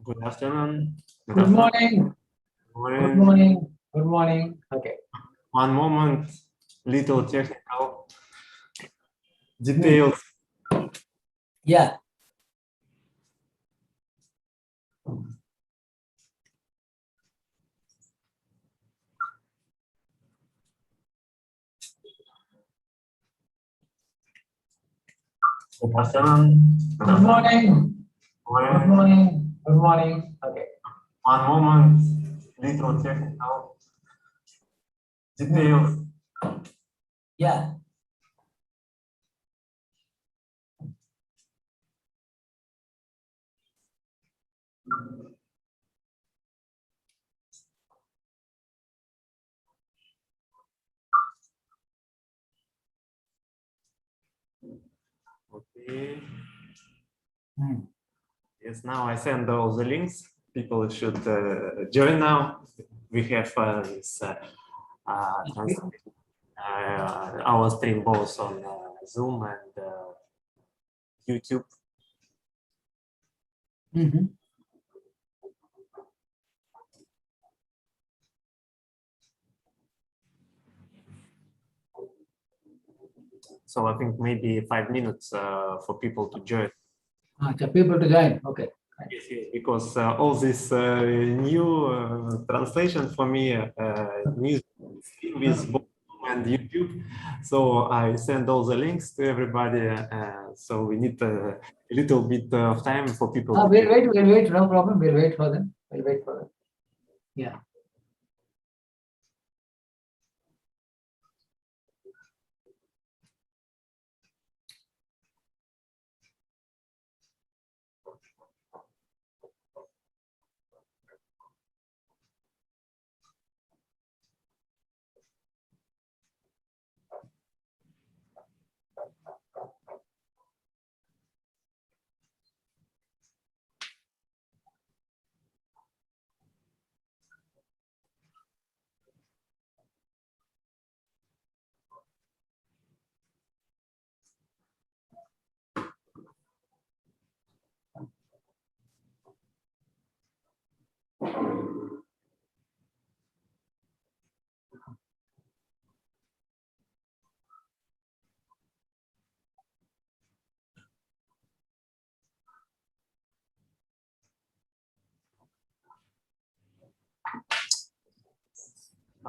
Good afternoon. Good morning. Good morning. Good morning. Okay. One moment, little technical details. Yeah. Good afternoon. Good morning. Good morning. Good morning. Okay. One moment, little technical details. Yeah. Okay. Yes, now I send all the links. People should join now. We have this our stream both on Zoom and YouTube. So I think maybe 5 minutes for people to join. People to join. Okay. Yes, yes, because all this new translation for me needs with both and YouTube. So I send all the links to everybody. So we need a little bit of time for people. We'll wait. No problem. We'll wait for them. Yeah.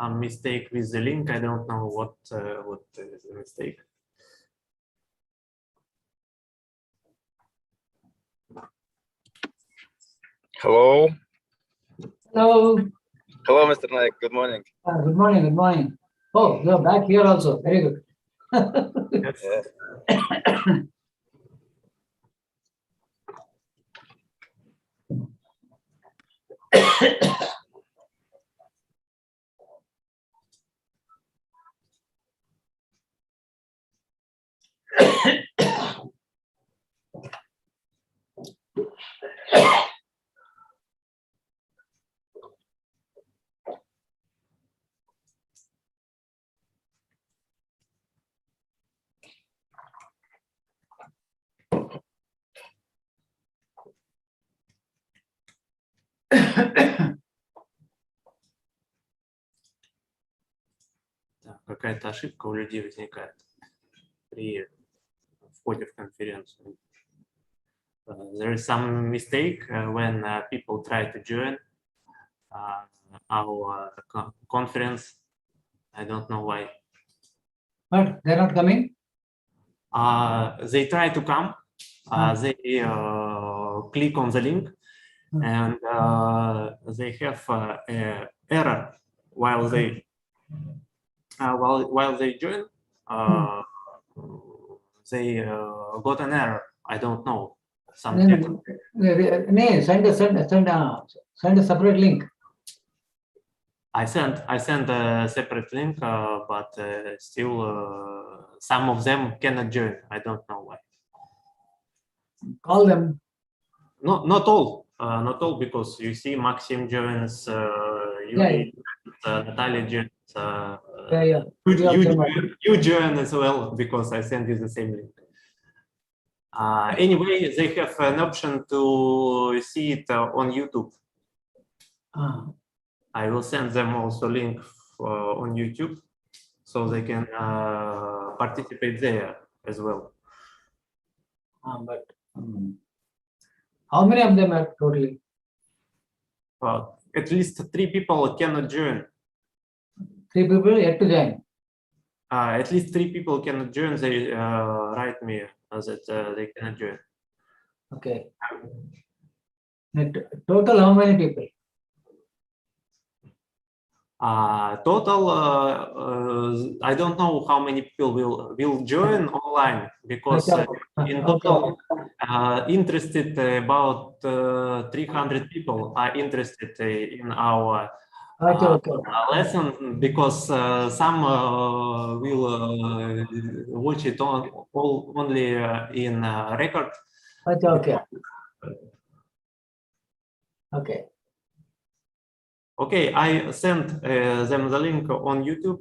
Mistake with the link. I don't know what is the mistake. Hello. Hello. Hello, Mr. Naik. Good morning. Good morning. Good morning. Oh, you're back here also. Very good. Yes. Какая-то ошибка у людей возникает при входе в конференцию. There is some mistake when people try to join our conference. I don't know why. But they're not coming? They try to come. They click on the link, and they have an error while they join. They got an error. I don't know. Send a separate link. I sent a separate link, but still some of them cannot join. I don't know why. Call them. No, not all, because you see Maxim joins, Natalia joins, you join as well, because I sent you the same link. Anyway, they have an option to see it on YouTube. I will send them also link on YouTube, so they can participate there as well. But how many of them are totally? At least 3 people cannot join. 3 people yet to join. At least 3 people cannot join. They write me that they cannot join. Okay. Total, how many people? Total, I don't know how many people will join online, because in total interested about 300 people are interested in our lesson, because some will watch it only in record. Okay. Okay, I sent them the link on YouTube.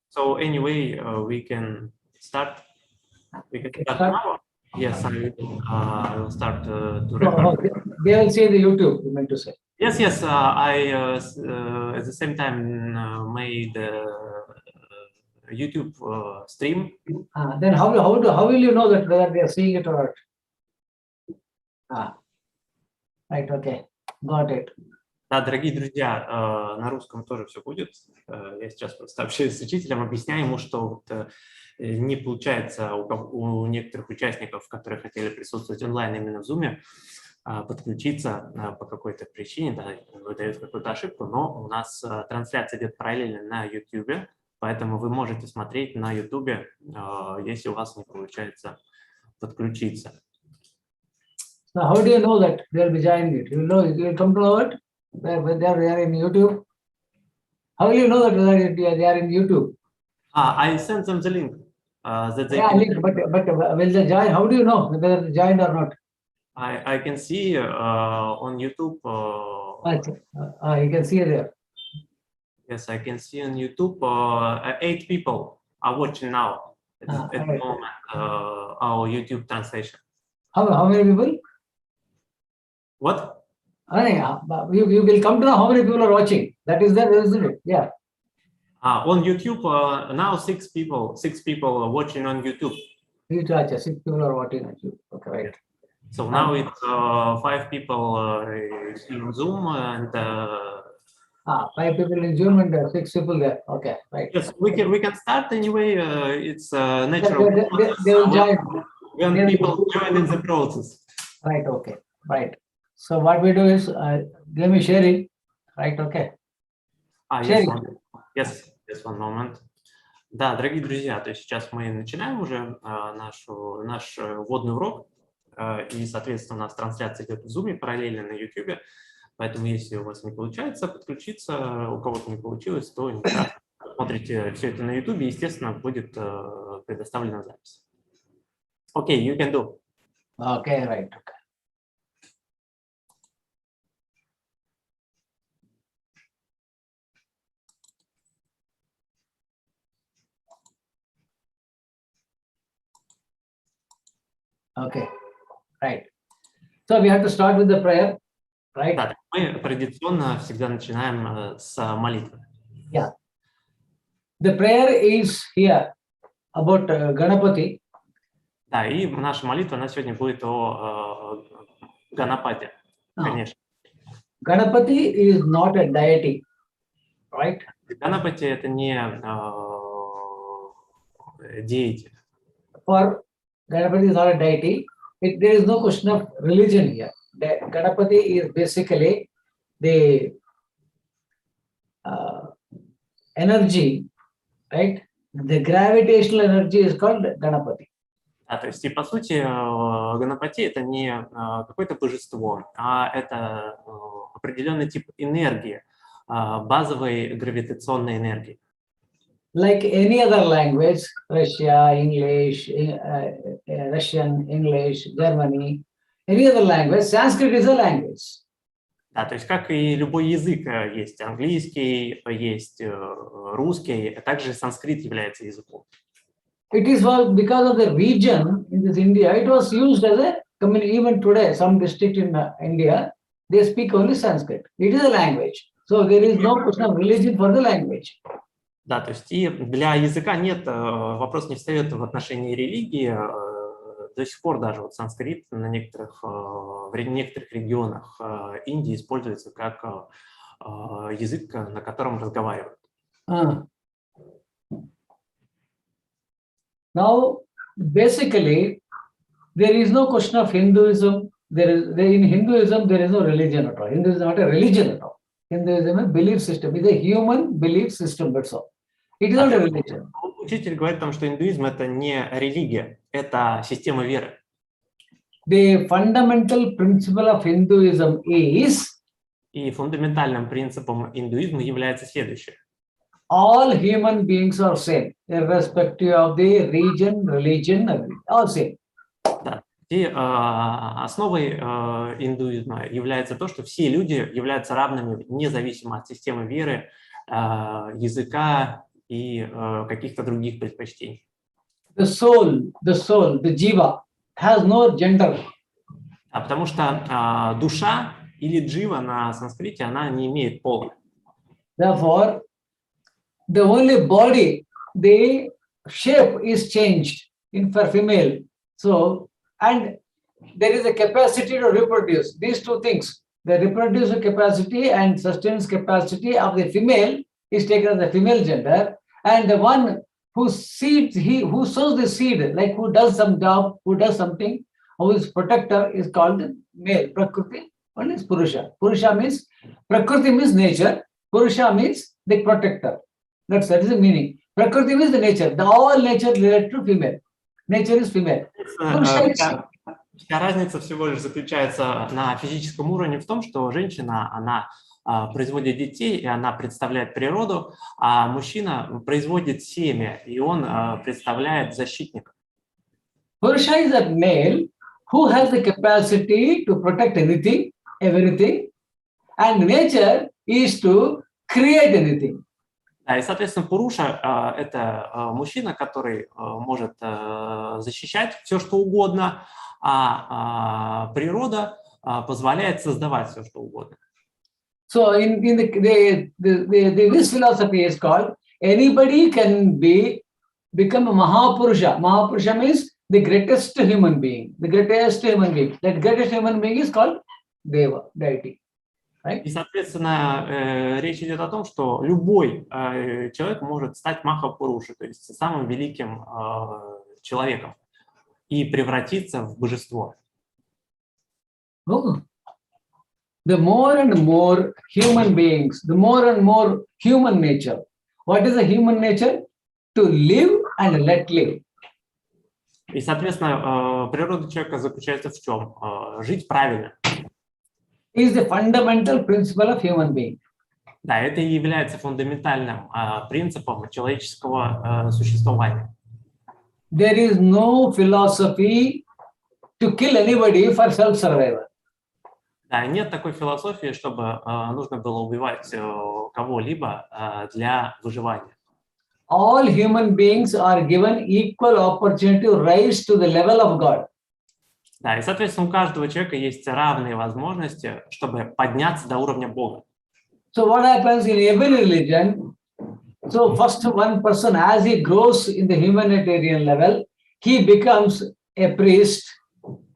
So anyway, we can start. We can start now. Yes, I will start to record. They will see the YouTube, you meant to say. Yes, yes. I at the same time made YouTube stream. Then how will you know that whether they are seeing it or not? Right. Okay. Got it. Да, дорогие друзья, на русском тоже все будет. Я сейчас просто общаюсь с учителем, объясняю ему, что вот не получается у некоторых участников, которые хотели присутствовать онлайн именно в Zoom, подключиться по какой-то причине, да, выдает какую-то ошибку, но у нас трансляция идет параллельно на YouTube, поэтому вы можете смотреть на YouTube, если у вас не получается подключиться. So how do you know that they will be joining it? You know, you come to know it? When they are in YouTube? How will you know that they are in YouTube? I sent them the link. That they but will they join? How do you know whether they joined or not? I can see on YouTube. You can see there. Yes, I can see on YouTube 8 people are watching now at the moment our YouTube translation. How many people? What? You will come to know how many people are watching. That is there, isn't it? Yeah. On YouTube now 6 people are watching on YouTube. 6 people are watching on YouTube. Okay, right. So now it's 5 people in Zoom and 5 people in Zoom and 6 people there. Okay, right. Yes, we can start anyway. It's natural. They will join when people join in the process. Right. Okay. Right. So what we do is give me sharing. Right. Okay. Yes, one moment. Да, дорогие друзья, то есть сейчас мы начинаем уже наш вводный урок, и, соответственно, у нас трансляция идет в Zoom параллельно на YouTube, поэтому если у вас не получается подключиться, у кого-то не получилось, то не страшно. Смотрите все это на YouTube, и, естественно, будет предоставлена запись. Okay, you can do. Okay, right. Okay. Okay, right. So we have to start with the prayer, right? Да, мы традиционно всегда начинаем с молитвы. Yeah. The prayer is here about Ganapati. Да, и наша молитва на сегодня будет о Ганапате, конечно. Ganapati is not a deity, right? Ганапати это не деятель. For Ganapati is not a deity. There is no question of religion here. Ganapati is basically the energy, right? The gravitational energy is called Ganapati. Да, то есть, и по сути, Ганапати это не какое-то божество, а это определенный тип энергии, базовой гравитационной энергии. Like any other language, Russia, English, Russian, English, Germany, any other language, Sanskrit is a language. Да, то есть как и любой язык, есть английский, есть русский, а также санскрит является языком. it is because of the region in this India, it was used as a community. Even today, some district in India, they speak only Sanskrit. It is a language. So there is no question of religion for the language. Да, то есть и для языка нет, вопрос не встает в отношении религии. До сих пор даже вот санскрит в некоторых регионах Индии используется как язык, на котором разговаривают. Now, basically, there is no question of Hinduism. In Hinduism, there is no religion at all. Hinduism is not a religion at all. Hinduism is a belief system. It's a human belief system, that's all. It is not a religion. Учитель говорит о том, что индуизм – это не религия, это система веры. The fundamental principle of Hinduism is… И фундаментальным принципом индуизма является следующее. All human beings are same, irrespective of the region, religion, all same. Да. И основой индуизма является то, что все люди являются равными, независимо от системы веры, языка и каких-то других предпочтений. The soul, the jiva, has no gender. Потому что душа или джива на санскрите, она не имеет пола. Therefore, the only body, the shape is changed for female. So, and there is a capacity to reproduce. These two things, the reproductive capacity and sustenance capacity of the female is taken as the female gender, and the one who seeds, who sows the seed, like who does some job, who does something, who is protector, is called male. Prakriti, one is Purusha. Purusha means, Prakriti means nature, Purusha means the protector. That is the meaning. Prakriti means the nature. All nature related to female. Nature is female. Вся разница всего лишь заключается на физическом уровне в том, что женщина, она производит детей, и она представляет природу, а мужчина производит семя, и он представляет защитника. Purusha is a male who has the capacity to protect anything, everything, and nature is to create anything. И, соответственно, Пуруша – это мужчина, который может защищать все, что угодно, а природа позволяет создавать все, что угодно. So, this philosophy is called, anybody can become a Mahapurusha. Mahapurusha means the greatest human being. The greatest human being. That greatest human being is called Deva, deity. Right? И, соответственно, речь идет о том, что любой человек может стать Махапурушей, то есть самым великим человеком, и превратиться в божество. The more and more human beings, the more and more human nature. What is the human nature? To live and let live. И, соответственно, природа человека заключается в чем? Жить правильно. Is the fundamental principle of human being. Да, это и является фундаментальным принципом человеческого существования. There is no philosophy to kill anybody for self-survival. Да, нет такой философии, чтобы нужно было убивать кого-либо для выживания. All human beings are given equal opportunity to rise to the level of God. Да, и, соответственно, у каждого человека есть равные возможности, чтобы подняться до уровня Бога. So what happens in every religion? So first one person, as he grows in the humanitarian level, he becomes a priest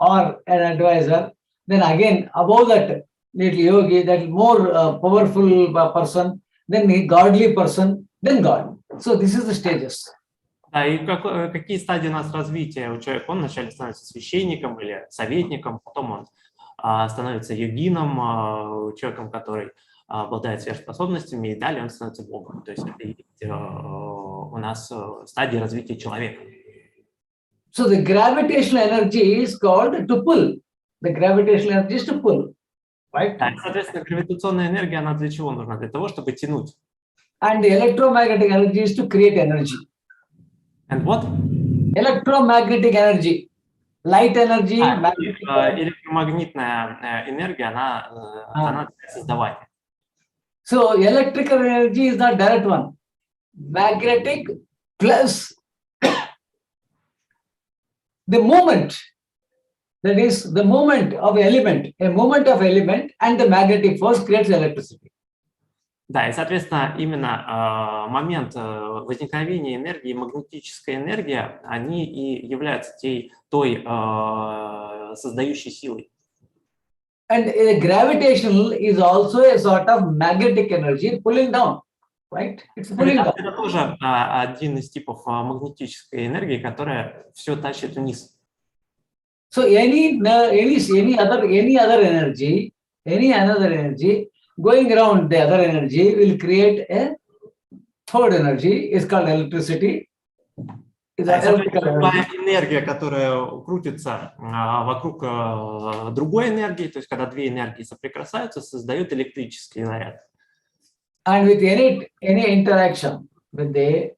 or an advisor. Then again, above that, little yogi, that more powerful person, then a godly person, then God. So this is the stages. Да, и какие стадии у нас развития у человека? Он вначале становится священником или советником, потом он становится йогином, человеком, который обладает сверхспособностями, и далее он становится Богом. То есть это у нас стадии развития человека. So the gravitational energy is called to pull. The gravitational energy is to pull. Right? Да, соответственно, гравитационная энергия, она для чего нужна? Для того, чтобы тянуть. And the electromagnetic energy is to create energy. And what? Electromagnetic energy. Light energy. Электромагнитная энергия, она для создавания. So electrical energy is not direct one. Magnetic plus the movement, that is the movement of element, a movement of element and the magnetic force creates electricity. Да, и, соответственно, именно момент возникновения энергии, магнетическая энергия, они и являются той создающей силой. And gravitational is also a sort of magnetic energy pulling down, right? It's pulling down. Это тоже один из типов магнетической энергии, которая все тащит вниз. So any other energy going around the other energy will create a third energy. It's called electricity. Любая энергия, которая крутится вокруг другой энергии, то есть когда две энергии соприкасаются, создают электрический заряд. And with any interaction with the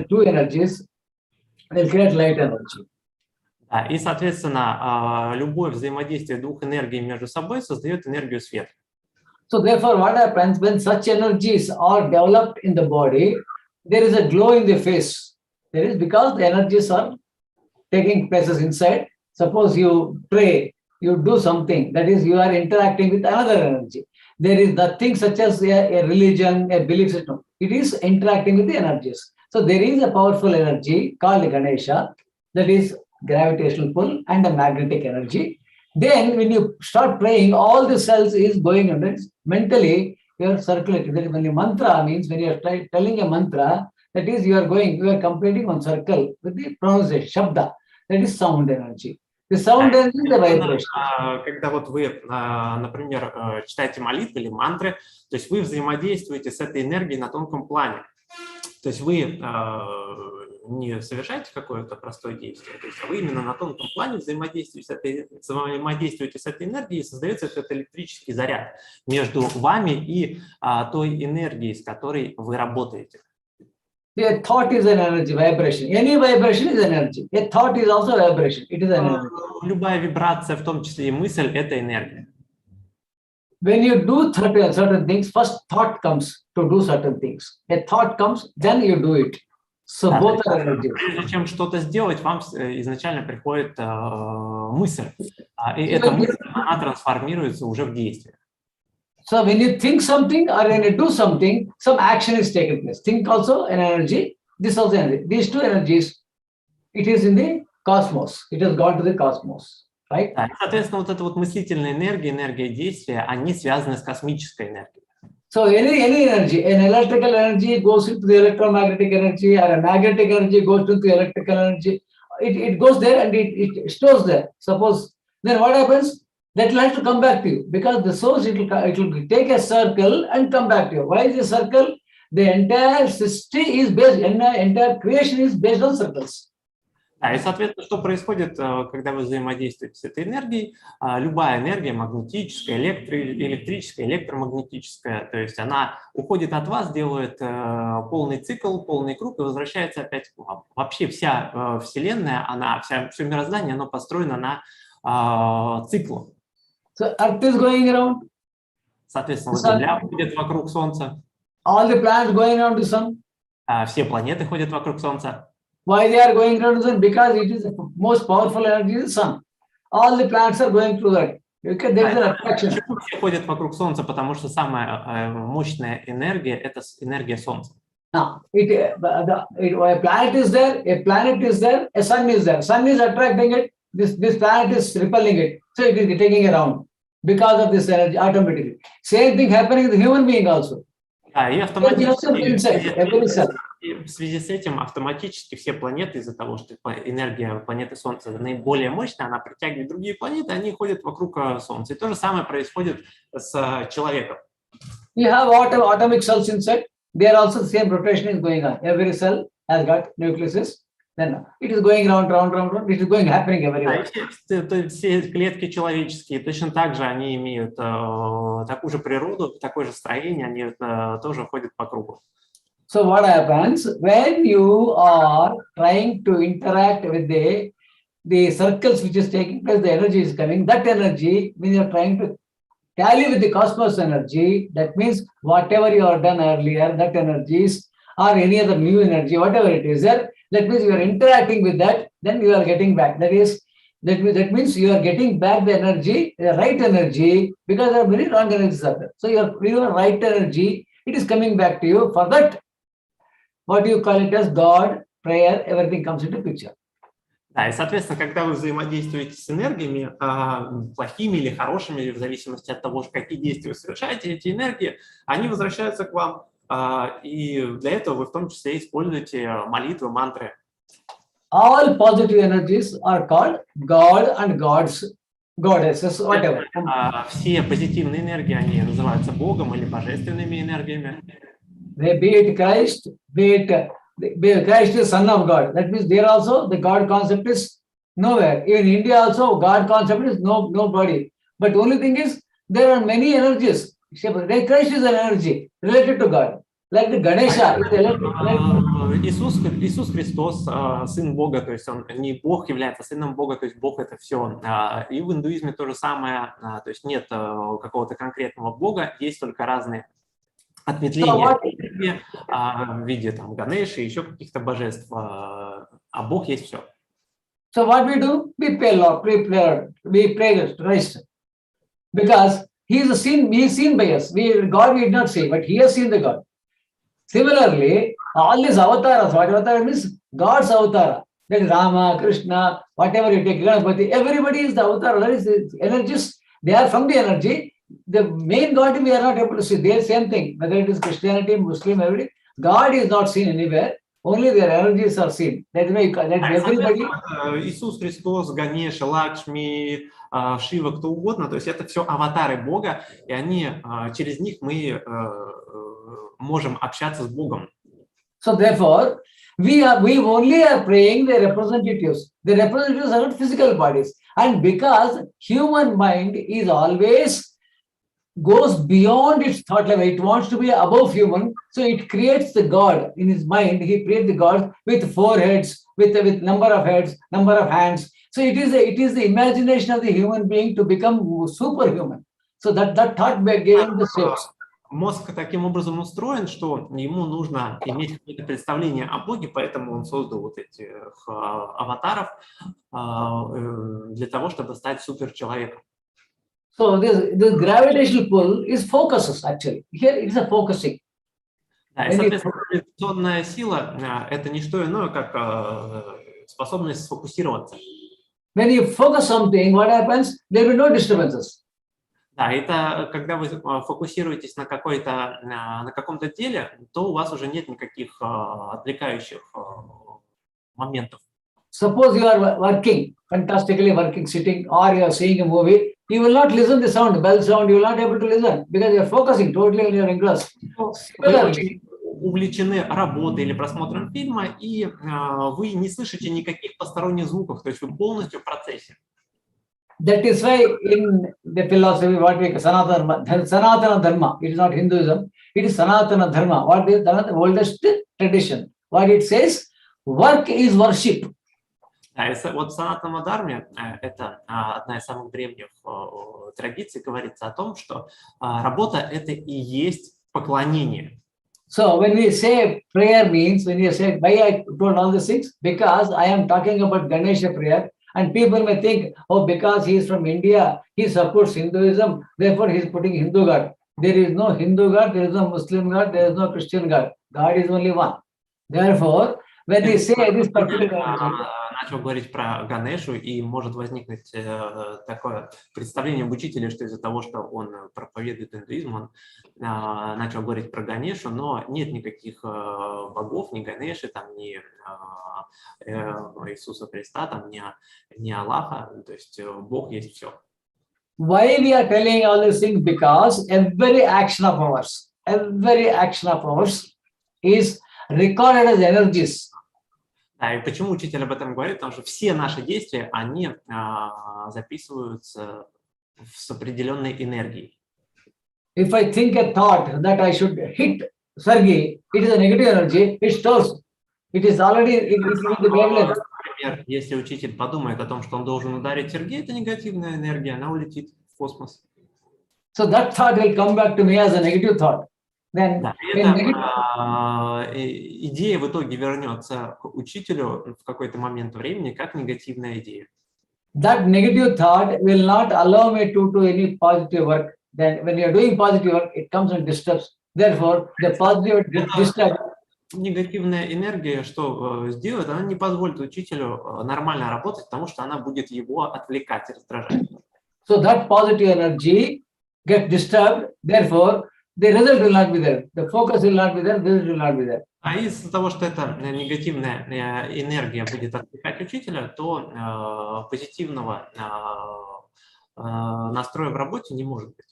two energies will create light energy. И, соответственно, любое взаимодействие двух энергий между собой создает энергию света. So therefore, what happens when such energies are developed in the body? There is a glow in the face. There is, because the energies are taking places inside. Suppose you pray, you do something, that is, you are interacting with another energy. There is nothing such as a religion, a belief system. It is interacting with the energies. So there is a powerful energy called Ganesha, that is gravitational pull and a magnetic energy. Then when you start praying, all the cells is going on it. Mentally, you are circulating. That is when the mantra means, when you are telling a mantra, that is you are completing one circle with the pronunciation, shabda. That is sound energy. The sound energy is the vibration. Когда вот вы, например, читаете молитвы или мантры, то есть вы взаимодействуете с этой энергией на тонком плане. То есть вы не совершаете какое-то простое действие, то есть вы именно на тонком плане взаимодействуете с этой энергией, и создается этот электрический заряд между вами и той энергией, с которой вы работаете. A thought is an energy, vibration. Any vibration is energy. A thought is also vibration. It is an energy. Любая вибрация, в том числе и мысль, это энергия. When you do certain things, first thought comes to do certain things. A thought comes, then you do it. So both are energy. Прежде чем что-то сделать, вам изначально приходит мысль, и эта мысль, она трансформируется уже в действие. So when you think something or when you do something, some action is taken place. Think also an energy, this also energy. These two energies, it is in the cosmos. It has gone to the cosmos, right? Соответственно, вот эта вот мыслительная энергия, энергия действия, они связаны с космической энергией. So any energy, an electrical energy goes into the electromagnetic energy, or a magnetic energy goes into the electrical energy. It goes there and it stores there. Suppose, then what happens? That will have to come back to you, because the source, it will take a circle and come back to you. Why is the circle? The entire system is based, entire creation is based on circles. И, соответственно, что происходит, когда вы взаимодействуете с этой энергией? Любая энергия, магнетическая, электрическая, электромагнетическая, то есть она уходит от вас, делает полный цикл, полный круг и возвращается опять к вам. Вообще вся Вселенная, все мироздание, оно построено на циклах. So Earth is going around. Соответственно, Земля ходит вокруг Солнца. All the planets going around the sun. Все планеты ходят вокруг Солнца. Why they are going around the sun? Because it is the most powerful energy, the sun. All the planets are going through that. There is an attraction. Почему все ходят вокруг Солнца? Потому что самая мощная энергия – это энергия Солнца. Now, a planet is there, a sun is there. Sun is attracting it. This planet is repelling it. So it is taking around because of this energy automatically. Same thing happening with the human being also. И автоматически в связи с этим автоматически все планеты, из-за того, что энергия планеты Солнца наиболее мощная, она притягивает другие планеты, они ходят вокруг Солнца. И то же самое происходит с человеком. You have atomic cells inside. There also the same rotation is going on. Every cell has got nucleuses. Then it is going round. It is happening everywhere. Все клетки человеческие точно так же они имеют такую же природу, такое же строение, они тоже ходят по кругу. So what happens when you are trying to interact with the circles which is taking place, the energy is coming. That energy, when you are trying to tally with the cosmos energy, that means whatever you have done earlier, that energies or any other new energy, whatever it is there, that means you are interacting with that, then you are getting back. That means you are getting back the energy, the right energy, because there are many wrong energies are there. So your right energy, it is coming back to you. For that, what you call it as God, prayer, everything comes into picture. Да, и, соответственно, когда вы взаимодействуете с энергиями, плохими или хорошими, в зависимости от того, какие действия вы совершаете, эти энергии, они возвращаются к вам, и для этого вы в том числе используете молитвы, мантры. All positive energies are called God and goddesses, whatever. Все позитивные энергии, они называются Богом или божественными энергиями. They be it Christ, Christ is Son of God. That means there also the God concept is nowhere. Even in India also, God concept is nobody. But only thing is, there are many energies. Christ is an energy related to God. Like the Ganesha. Иисус Христос, Сын Бога, то есть Он не Бог является Сыном Бога, то есть Бог это все. И в индуизме то же самое, то есть нет какого-то конкретного Бога, есть только разные ответвления в виде там Ганеши и еще каких-то божеств, а Бог есть все. So what we do? We pray Christ, because He is seen by us. God we did not see, but He has seen the God. Similarly, all these avatars, what avatar means God's avatar. That is Rama, Krishna, whatever you take, everybody is the avatar. That is the energies. They are from the energy. The main God we are not able to see. They are same thing. Whether it is Christianity, Muslim, everybody, God is not seen anywhere. Only their energies are seen. That's why everybody. Иисус Христос, Ганеша, Лакшми, Шива, кто угодно. То есть это все аватары Бога, и они через них мы можем общаться с Богом. So therefore, we only are praying the representatives. The representatives are not physical bodies, and because human mind is always goes beyond its thought level, it wants to be above human, so it creates the God in his mind. He creates the God with 4 heads, with number of heads, number of hands. So it is the imagination of the human being to become superhuman. So that thought gave him the shapes. Мозг таким образом устроен, что ему нужно иметь какое-то представление о Боге, поэтому он создал вот этих аватаров для того, чтобы стать суперчеловеком. So this gravitational pull is focuses actually. Here it is a focusing. Да, и, соответственно, гравитационная сила – это не что иное, как способность сфокусироваться. When you focus something, what happens? There will be no disturbances. Да, это когда вы фокусируетесь на каком-то деле, то у вас уже нет никаких отвлекающих моментов. Suppose you are working, fantastically working, sitting, or you are seeing a movie, you will not listen to the sound, bell sound, you will not be able to listen because you are focusing totally on your engrossed. Вы очень увлечены работой или просмотром фильма, и вы не слышите никаких посторонних звуков, то есть вы полностью в процессе. That is why in the philosophy, what we call Sanatana Dharma, it is not Hinduism, it is Sanatana Dharma, what is the oldest tradition. What it says, work is worship. Вот в Санатана Дхарме, это одна из самых древних традиций, говорится о том, что работа – это и есть поклонение. So when we say prayer means, when we say, why I told all these things? Because I am talking about Ganesha prayer. And people may think, oh, because he is from India, he supports Hinduism, therefore he is putting Hindu God. There is no Hindu God, there is no Muslim God, there is no Christian God. God is only one. Therefore, when we say this particular... Начал говорить про Ганешу, и может возникнуть такое представление об учителе, что из-за того, что он проповедует индуизм, он начал говорить про Ганешу, но нет никаких богов, ни Ганеши, там, ни Иисуса Христа, там, ни Аллаха, то есть Бог есть все. Why we are telling all these things? Because every action of ours is recorded as energies. И почему учитель об этом говорит? Потому что все наши действия, они записываются с определенной энергией. If I think a thought that I should hit Sergey, it is a negative energy, it stores. It is already in the wavelength. Например, если учитель подумает о том, что он должен ударить Сергея, это негативная энергия, она улетит в космос. So that thought will come back to me as a negative thought. Then Да, эта идея в итоге вернется к учителю в какой-то момент времени как негативная идея. That negative thought will not allow me to do any positive work. Then when you are doing positive work, it comes and disturbs. Therefore, the positive disturb. Негативная энергия, что сделает, она не позволит учителю нормально работать, потому что она будет его отвлекать и раздражать. So that positive energy gets disturbed. Therefore, the result will not be there. The focus will not be there. The result will not be there. А из-за того, что эта негативная энергия будет отвлекать учителя, то позитивного настроя в работе не может быть.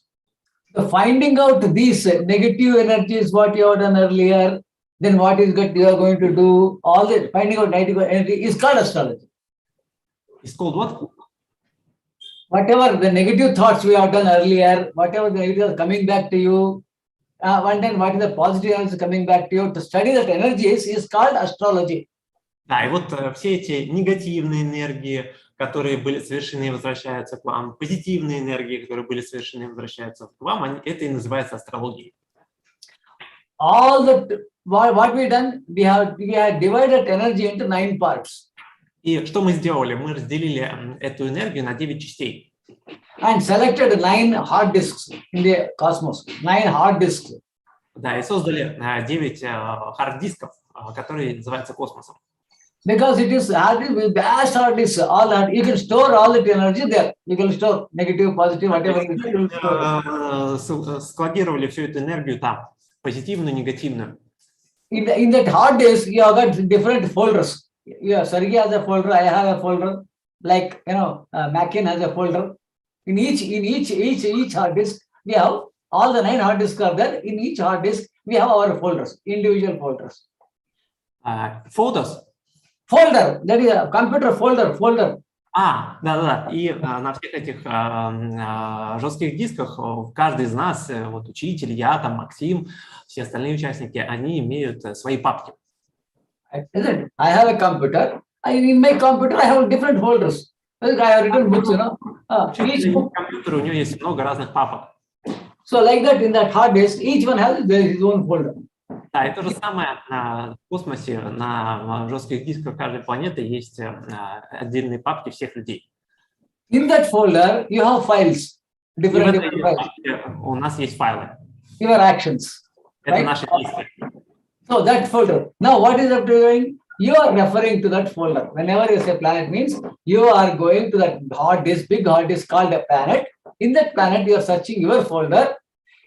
So finding out these negative energies, what you have done earlier, then what is good you are going to do, all this finding out negative energy is called astrology. It's called what? Whatever the negative thoughts we have done earlier, whatever the negative is coming back to you, and then what is the positive is coming back to you, to study that energies is called astrology. Да, и вот все эти негативные энергии, которые были совершены и возвращаются к вам, позитивные энергии, которые были совершены и возвращаются к вам, это и называется астрологией. All that what we done, we have divided energy into 9 parts. И что мы сделали? Мы разделили эту энергию на 9 частей. And selected 9 hard disks in the cosmos. 9 hard disks. Да, и создали 9 хард-дисков, которые называются космосом. Because it is vast hard disk, all that you can store all that energy there. You can store negative, positive, whatever. Складировали всю эту энергию там, позитивную, негативную. In that hard disk, you have got different folders. Yeah, Sergey has a folder. I have a folder. Like Mackin has a folder. In each hard disk, we have all the 9 hard disks are there. In each hard disk, we have our folders, individual folders. Folders? Folder, that is a computer folder. Да. И на всех этих жестких дисках каждый из нас, вот учитель, я, там Максим, все остальные участники, они имеют свои папки. Isn't it? I have a computer. In my computer, I have different folders. I have written books, Each book. Компьютер, у него есть много разных папок. So like that, in that hard disk, each one has his own folder. Да, и то же самое в космосе, на жестких дисках каждой планеты есть отдельные папки всех людей. In that folder, you have files. Different files. У нас есть файлы. Your actions. Это right? наши действия. So that folder. Now, what is up doing? You are referring to that folder. Whenever you say planet means you are going to that hard disk, big hard disk called a planet. In that planet, you are searching your folder.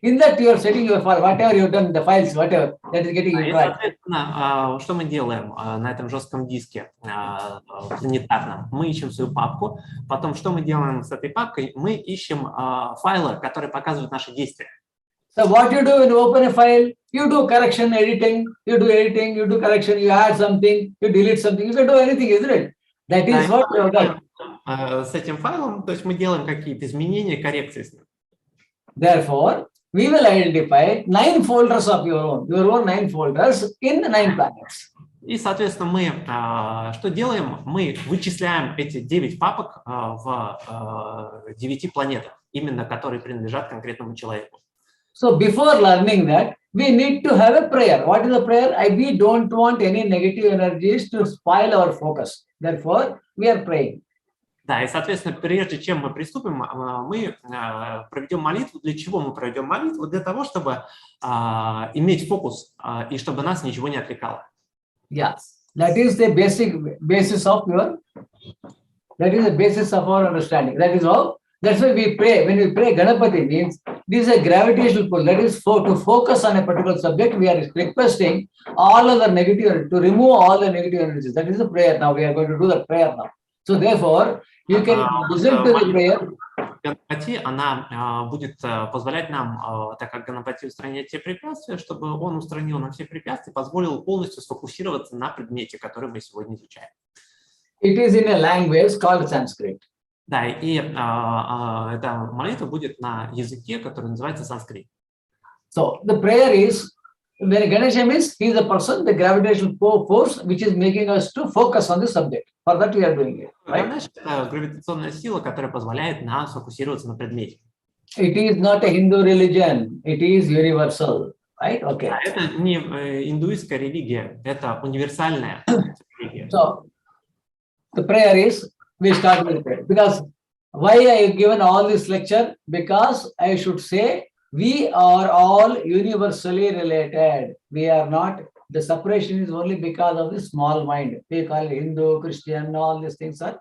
In that, you are setting your file, whatever you've done, the files, whatever, that is getting И, right. соответственно, что мы делаем на этом жестком диске планетарном? Мы ищем свою папку. Потом, что мы делаем с этой папкой? Мы ищем файлы, которые показывают наши действия. So what you do when you open a file, you do correction, editing, you do correction, you add something, you delete something, you can do anything, isn't it? That is what you have done. С этим файлом, то есть мы делаем какие-то изменения, коррекции с ним. Therefore, we will identify 9 folders of your own 9 folders in the 9 planets. И, соответственно, мы что делаем? Мы вычисляем эти 9 папок в 9 планетах, именно которые принадлежат конкретному человеку. So before learning that, we need to have a prayer. What is the prayer? We don't want any negative energies to spoil our focus. Therefore, we are praying. Да, и, соответственно, прежде чем мы приступим, мы проведем молитву. Для чего мы проведем молитву? Для того, чтобы иметь фокус и чтобы нас ничего не отвлекало. Yes, that is the basis of your. That is the basis of our understanding. That is how. That's why we pray. When we pray, Ganapati means this is a gravitational pull. That is to focus on a particular subject. We are requesting all other negative to remove all the negative energies. That is the prayer. Now we are going to do the prayer now. So therefore, you can listen to the prayer. Ганапати, она будет позволять нам, так как Ганапати устраняет все препятствия, чтобы он устранил нам все препятствия, позволил полностью сфокусироваться на предмете, который мы сегодня изучаем. It is in a language called Sanskrit. Да, и эта молитва будет на языке, который называется санскрит. So the prayer is, when Ganesha means he is the person, the gravitational force which is making us to focus on the subject. For that we are doing it. Right? Ганеш — это гравитационная сила, которая позволяет нам сфокусироваться на предмете. It is not a Hindu religion. It is universal. Right? Okay. Это не индуистская религия, это универсальная религия. So the prayer is, we start with prayer. Because why I have given all this lecture? Because I should say we are all universally related. We are not, the separation is only because of the small mind. We call it Hindu, Christian, all these things are,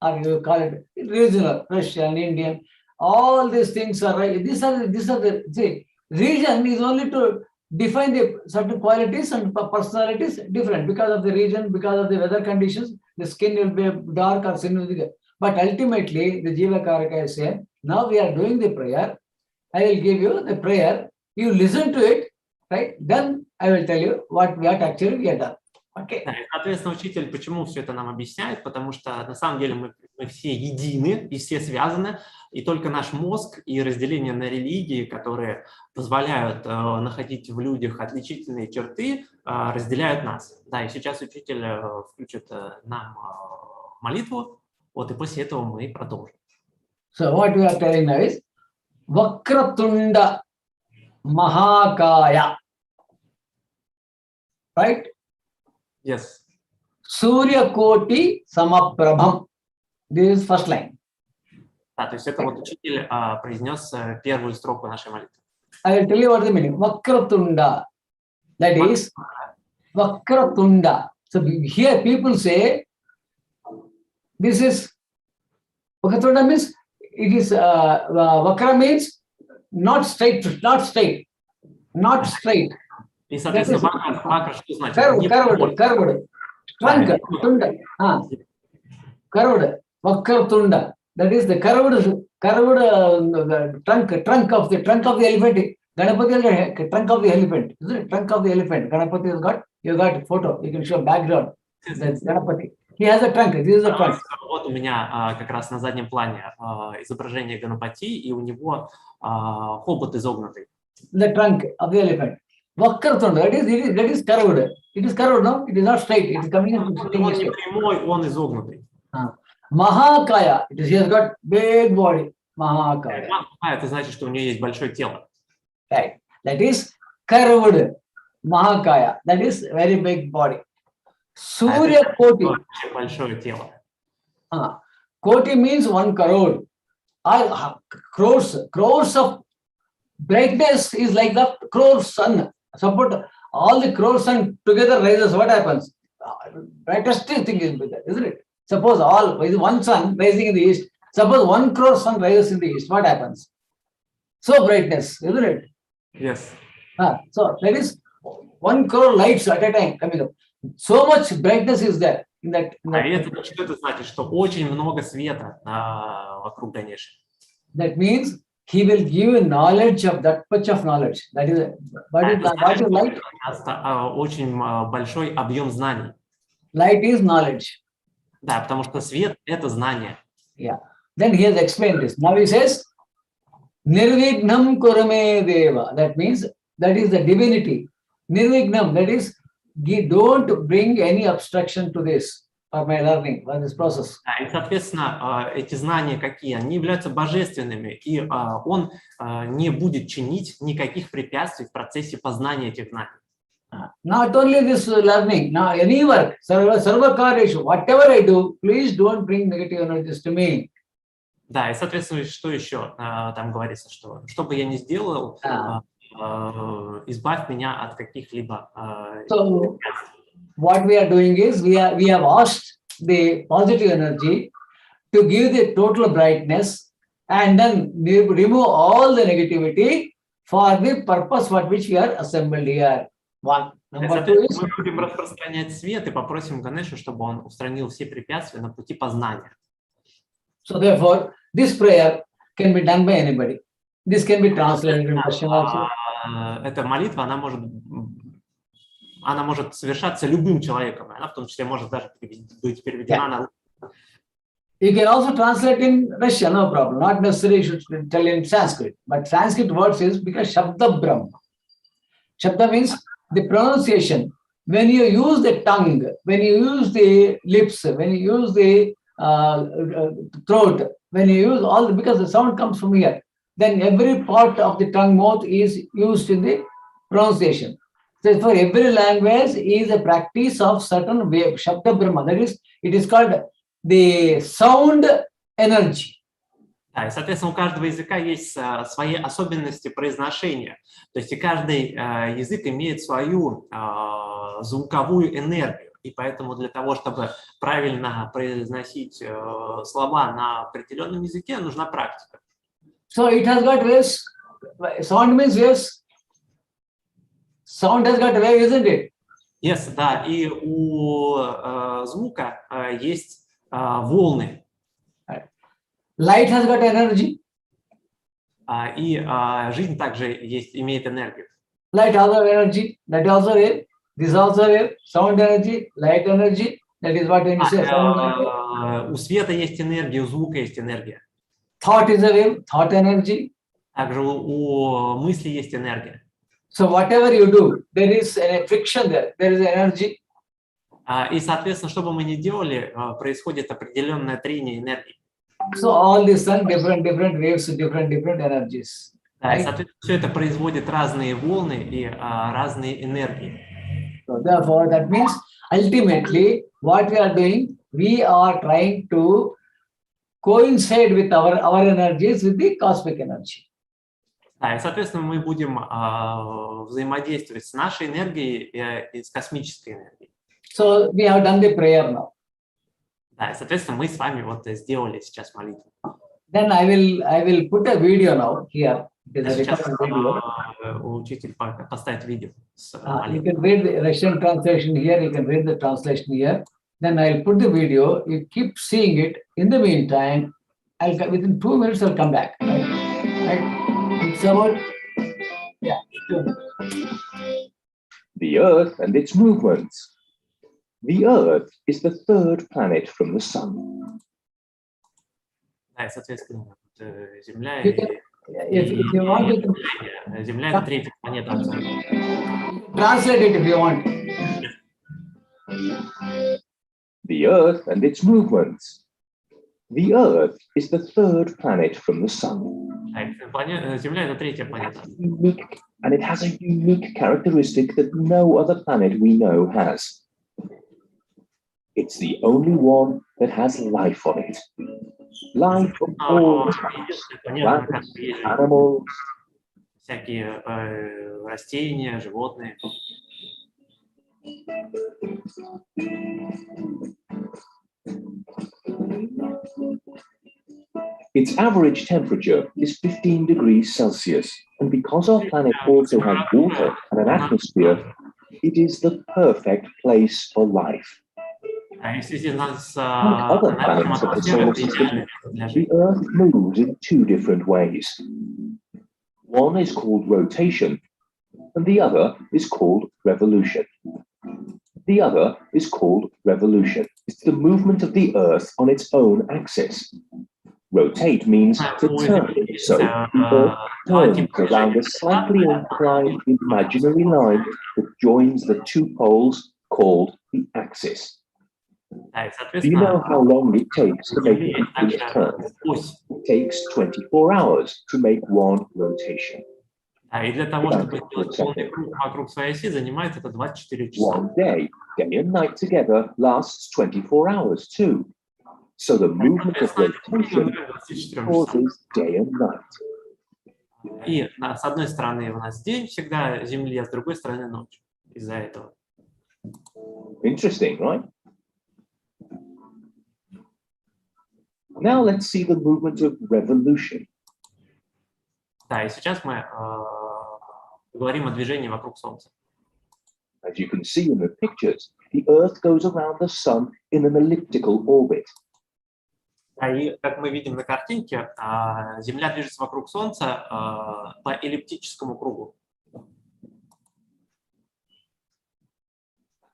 or you call it regional, Russian, Indian, all these things are right. These are the, see, region is only to define the certain qualities and personalities different because of the region, because of the weather conditions. The skin will be dark or skin will be good. But ultimately, the Jiva Karaka is saying, now we are doing the prayer. I will give you the prayer. You listen to it, right? Then I will tell you what actually we have done. Okay. Да, и, соответственно, учитель почему все это нам объясняет? Потому что на самом деле мы все едины и все связаны, и только наш мозг и разделение на религии, которые позволяют находить в людях отличительные черты, разделяют нас. Да, и сейчас учитель включит нам молитву, вот, и после этого мы продолжим. So what we are telling now is Vakratunda Mahakaya. Right? Yes. Surya Koti Samaprabham. This is first line. Да, то есть это вот учитель произнес первую строку нашей молитвы. I will tell you what the meaning. Vakratunda. That is Vakratunda. So here people say this is Vakratunda means it is Vakra means not straight. И, соответственно, вакра что значит? Curved. Trunk, tunda. Curved. Vakratunda. That is the curved trunk of the elephant. Ganapati has the trunk of the elephant. Isn't it? Trunk of the elephant. Ganapati has got, you got a photo. You can show background. That's Ganapati. He has a trunk. This is a trunk. Вот у меня как раз на заднем плане изображение Ганапати, и у него хобот изогнутый. The trunk of the elephant. Vakratunda, that is curved. It is curved, no? It is not straight. It is coming in. Он не прямой, он изогнутый. Mahakaya, it is, he has got big body. Mahakaya. Это значит, что у него есть большое тело. Right. That is curved. Mahakaya. That is very big body. Surya Koti. Большое тело. Koti means 1 crore. Crores of brightness is like the crore sun. Suppose all the crore sun together rises, what happens? Brightest thing is with that, isn't it? Suppose one sun rising in the east. Suppose 1 crore sun rises in the east. What happens? So brightness, isn't it? Yes. So that is 1 crore lights at a time coming up. So much brightness is there in that. Что это значит? Что очень много света вокруг Ганеши. That means he will give you knowledge of that much of knowledge. That is what is light? Очень большой объем знаний. Light is knowledge. Да, потому что свет – это знание. Yeah. Then he has explained this. Now he says, Nirvignam Kurame Deva. That means that is the divinity. Nirvignam, that is, don't bring any obstruction to this, for my learning, for this process. И, соответственно, эти знания какие? Они являются божественными, и он не будет чинить никаких препятствий в процессе познания этих знаний. Not only this learning, now any work, sarvakareshu, whatever I do, please don't bring negative energies to me. Да, и, соответственно, что еще там говорится, что бы я ни сделал, избавь меня от каких-либо... So, what we are doing is, we have asked the positive energy to give the total brightness and then remove all the negativity for the purpose for which we are assembled here. One. Number two is, мы будем распространять свет и попросим Ганешу, чтобы он устранил все препятствия на пути познания. So therefore, this prayer can be done by anybody. This can be translated in Russian also. Эта молитва, она может совершаться любым человеком. Она в том числе может даже быть переведена на русский. You can also translate in Russian, no problem. Not necessarily you should tell in Sanskrit. But Sanskrit words is because Shabda Brahma. Shabda means the pronunciation. When you use the tongue, when you use the lips, when you use the throat, when you use because the sound comes from here, then every part of the tongue mouth is used in the pronunciation. So for every language is a practice of certain way, Shabda Brahma. That is, it is called the sound energy. Да, и, соответственно, у каждого языка есть свои особенности произношения. То есть и каждый язык имеет свою звуковую энергию. И поэтому для того, чтобы правильно произносить слова на определенном языке, нужна практика. So it has got waves. Sound means waves. Sound has got wave, isn't it? Yes, да, и у звука есть волны. Light has got energy. И жизнь также имеет энергию. Light also energy. That also wave. This also wave. Sound energy, light energy. That is what when you say. У света есть энергия, у звука есть энергия. Thought is a wave. Thought energy. Также у мысли есть энергия. So whatever you do, there is a friction there. There is energy. И, соответственно, что бы мы ни делали, происходит определенное трение энергии. So all this and different waves, different energies. Да, и, соответственно, все это производит разные волны и разные энергии. So therefore, that means ultimately what we are doing, we are trying to coincide with our energies with the cosmic energy. Да, и, соответственно, мы будем взаимодействовать с нашей энергией и с космической энергией. So we have done the prayer now. Да, и, соответственно, мы с вами вот сделали сейчас молитву. Then I will put a video now here. Сейчас учитель поставит видео с молитвой. You can read the Russian translation here. You can read the translation here. Then I'll put the video. You keep seeing it. In the meantime, within 2 minutes I'll come back. Right? It's about 2 minutes. The Earth and its movements. The Earth is the third planet from the Sun. Да, и, соответственно, Земля If you want to Земля это третья планета от Солнца. translate it if you want. The Earth and its movements. The Earth is the third planet from the Sun. Земля это третья планета. Unique, and it has a unique characteristic that no other planet we know has. It's the only one that has life on it. Life of all types, plants, animals. Всякие растения, животные. Its average temperature is 15 degrees Celsius, and because our planet also has water and an atmosphere, it is the perfect place for life. Like other planets of the solar system, the Earth moves in 2 different ways. One is called rotation, and the other is called revolution. The other is called revolution. It's the movement of the Earth on its own axis. Rotate means to turn, so the Earth turns around a slightly inclined imaginary line that joins the 2 poles called the axis. Do you know how long it takes to make a complete turn? It takes 24 hours to make one rotation. И для того, чтобы сделать полный круг вокруг своей оси, занимает это 24 часа. One day and night together lasts 24 hours too. So the movement of rotation causes day and night. И с одной стороны у нас день всегда Земли, а с другой стороны ночь. Из-за этого. Interesting, right? Now let's see the movement of revolution. Да, и сейчас мы говорим о движении вокруг Солнца. As you can see in the pictures, the Earth goes around the Sun in an elliptical orbit. И как мы видим на картинке, Земля движется вокруг Солнца по эллиптическому кругу.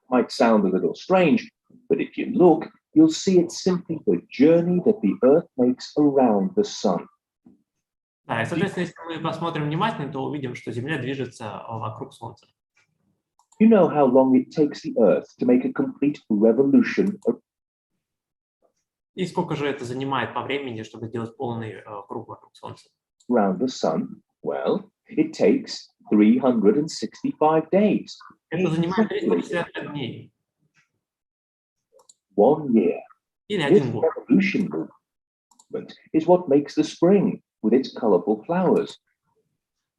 Might sound a little strange, but if you look, you'll see it's simply the journey that the Earth makes around the Sun. Да, и, соответственно, если мы посмотрим внимательно, то увидим, что Земля движется вокруг Солнца. You know how long it takes the Earth to make a complete revolution? И сколько же это занимает по времени, чтобы сделать полный круг вокруг Солнца? Around the Sun? Well, It takes 365 days. Это занимает 365 дней. 1 year. Или This 1 год. revolution movement is what makes the spring with its colorful flowers.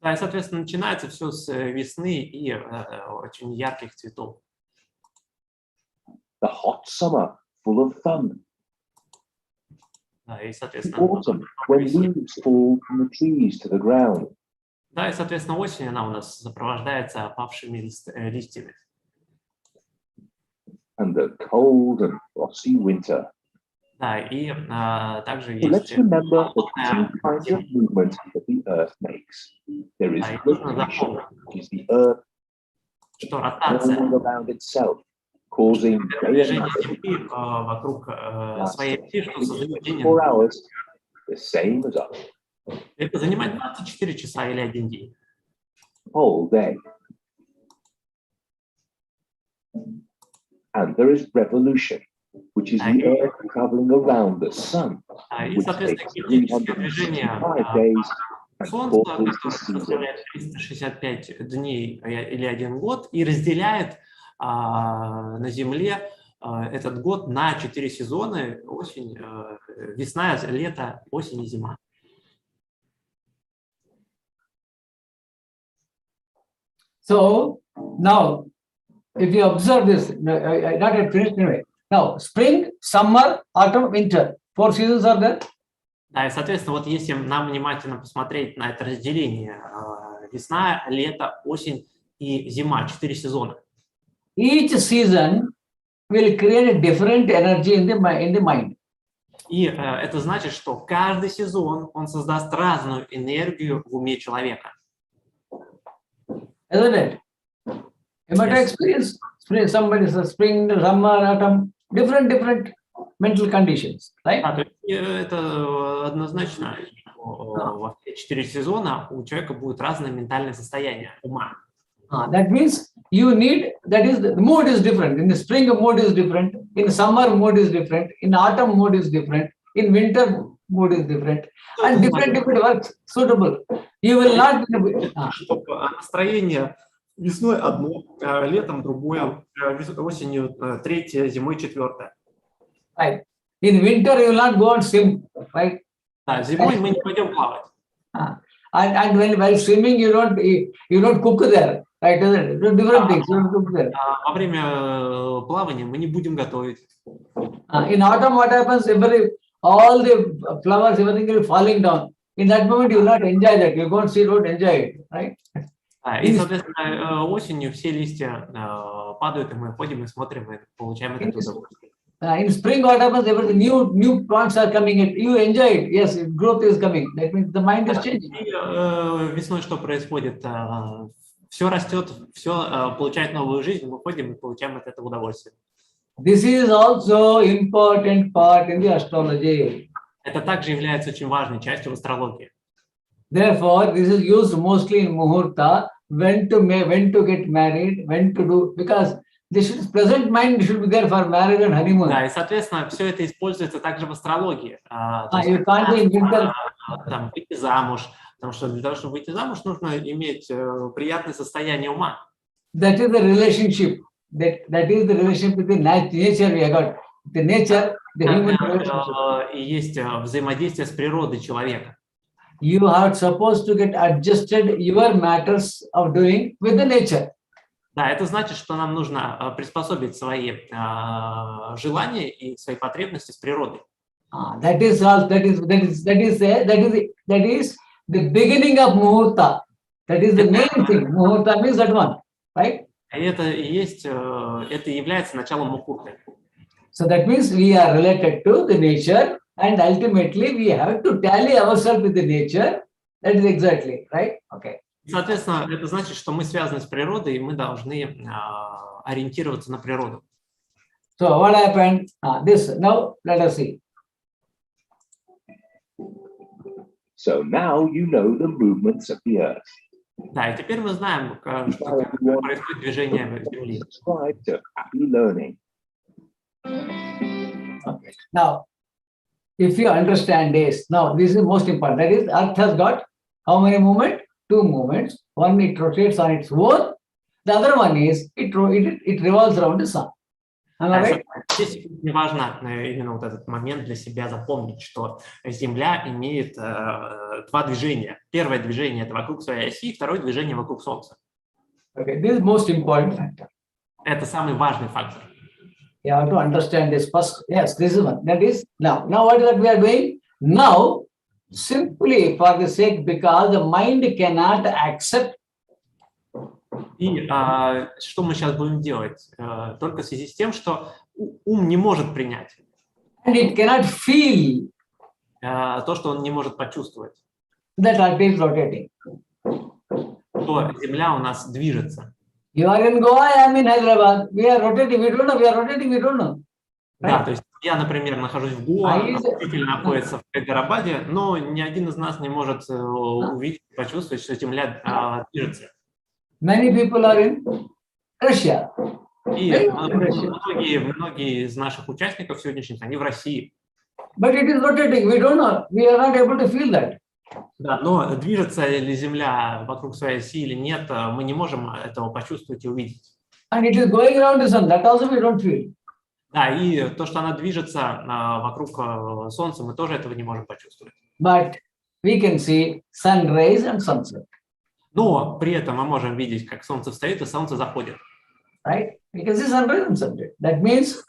Да, и, соответственно, начинается все с весны и очень ярких цветов. The hot summer full of fun. Да, и, The соответственно, autumn when leaves fall from the trees to the ground. да, и, соответственно, осень, она у нас сопровождается опавшими листьями. And the cold and frosty winter. Да, и также So let's есть remember the холодная two kinds зима. of movement that the earth makes. There is Да, и нужно rotation, запомнить, which is the earth что ротация all around itself, causing это day and движение night Земли вокруг своей lasting оси, что создает день и 24 ночь. hours, the same as us, Это занимает 24 часа или 1 день. whole day. And there is revolution, which is the earth traveling around the sun, И, which соответственно, takes эклиптическое движение 365 days and Солнца, causes the которое season. составляет 365 дней или 1 год, и разделяет на Земле этот год на 4 сезона: осень, весна, лето, осень и зима. So now, if you observe this, not yet finished anyway. Now, spring, summer, autumn, winter. 4 seasons are there. Да, и, соответственно, вот если нам внимательно посмотреть на это разделение: весна, лето, осень и зима, 4 сезона. Each season will create a different energy in the mind. И это значит, что каждый сезон он создаст разную энергию в уме человека. Isn't it? You might have experienced somebody says spring, summer, autumn, different mental conditions, right? Да, то есть это однозначно. Во все 4 сезона у человека будет разное ментальное состояние ума. That means you need, that is, the mood is different. In the spring, mood is different. In summer, mood is different. In autumn, mood is different. In winter, mood is different. And different works suitable. You will not... Настроение весной одно, летом другое, осенью третье, зимой четвертое. Right. In winter, you will not go and swim, right? Да, зимой мы не пойдем плавать. And while swimming, you don't cook there, right? Different things, you don't cook there. Во время плавания мы не будем готовить. In autumn, what happens? All the flowers, everything will be falling down. In that moment, you will not enjoy that. You go and see, don't enjoy it, right? И, соответственно, осенью все листья падают, и мы ходим и смотрим, и получаем это удовольствие. In spring, what happens? New plants are coming in. You enjoy it. Yes, growth is coming. That means the mind is changing. Весной что происходит? Все растет, все получает новую жизнь, мы ходим и получаем от этого удовольствие. This is also important part in the astrology. Это также является очень важной частью в астрологии. Therefore, this is used mostly in muhurta, when to get married, when to do, because this present mind should be there for marriage and honeymoon. Да, и, соответственно, все это используется также в астрологии. You can't be in winter. Там, выйти замуж, потому что для того, чтобы выйти замуж, нужно иметь приятное состояние ума. That is the relationship. That is the relationship with the nature we have got. The nature, the human relationship. И есть взаимодействие с природой человека. You are supposed to get adjusted your matters of doing with the nature. Да, это значит, что нам нужно приспособить свои желания и свои потребности с природой. That is the beginning of muhurta. That is the main thing. Muhurta means that one, right? И это является началом мухурты. So that means we are related to the nature, and ultimately we have to tally ourselves with the nature. That is exactly right. Okay. Соответственно, это значит, что мы связаны с природой, и мы должны ориентироваться на природу. So what happened? This now let us see. So now you know the movements of the earth. Да, и теперь мы знаем, что происходит движение Земли. Subscribe to Happy Learning. Okay. Now, if you understand this, now this is most important. That is, Earth has got how many movements? two movements. One, it rotates on its own. The other one is it revolves around the sun. Am I right? Здесь важно именно вот этот момент для себя запомнить, что Земля имеет два движения. Первое движение – это вокруг своей оси, второе движение вокруг Солнца. Okay, this is most important factor. Это самый важный фактор. You have to understand this first. Yes, this is one. That is now. Now what is that we are doing? Now, simply for the sake, because the mind cannot accept. И что мы сейчас будем делать? Только в связи с тем, что ум не может принять. And it cannot feel. То, что он не может почувствовать. That Earth is rotating. То Земля у нас движется. You are in Goa, I am in Hyderabad. We are rotating, we don't know. We are rotating, we don't know. Да, то есть я, например, нахожусь в Гоа, учитель находится в Хайдарабаде, но ни один из нас не может увидеть, почувствовать, что Земля движется. Many people are in Russia. И многие из наших участников сегодняшних, они в России. But it is rotating, we don't know. We are not able to feel that. Да, но движется ли Земля вокруг своей оси или нет, мы не можем этого почувствовать и увидеть. And it is going around the sun. That also we don't feel. Да, и то, что она движется вокруг Солнца, мы тоже этого не можем почувствовать. But we can see sun rays and sunset. Но при этом мы можем видеть, как Солнце встает и Солнце заходит. Right? We can see sunrise and sunset. That means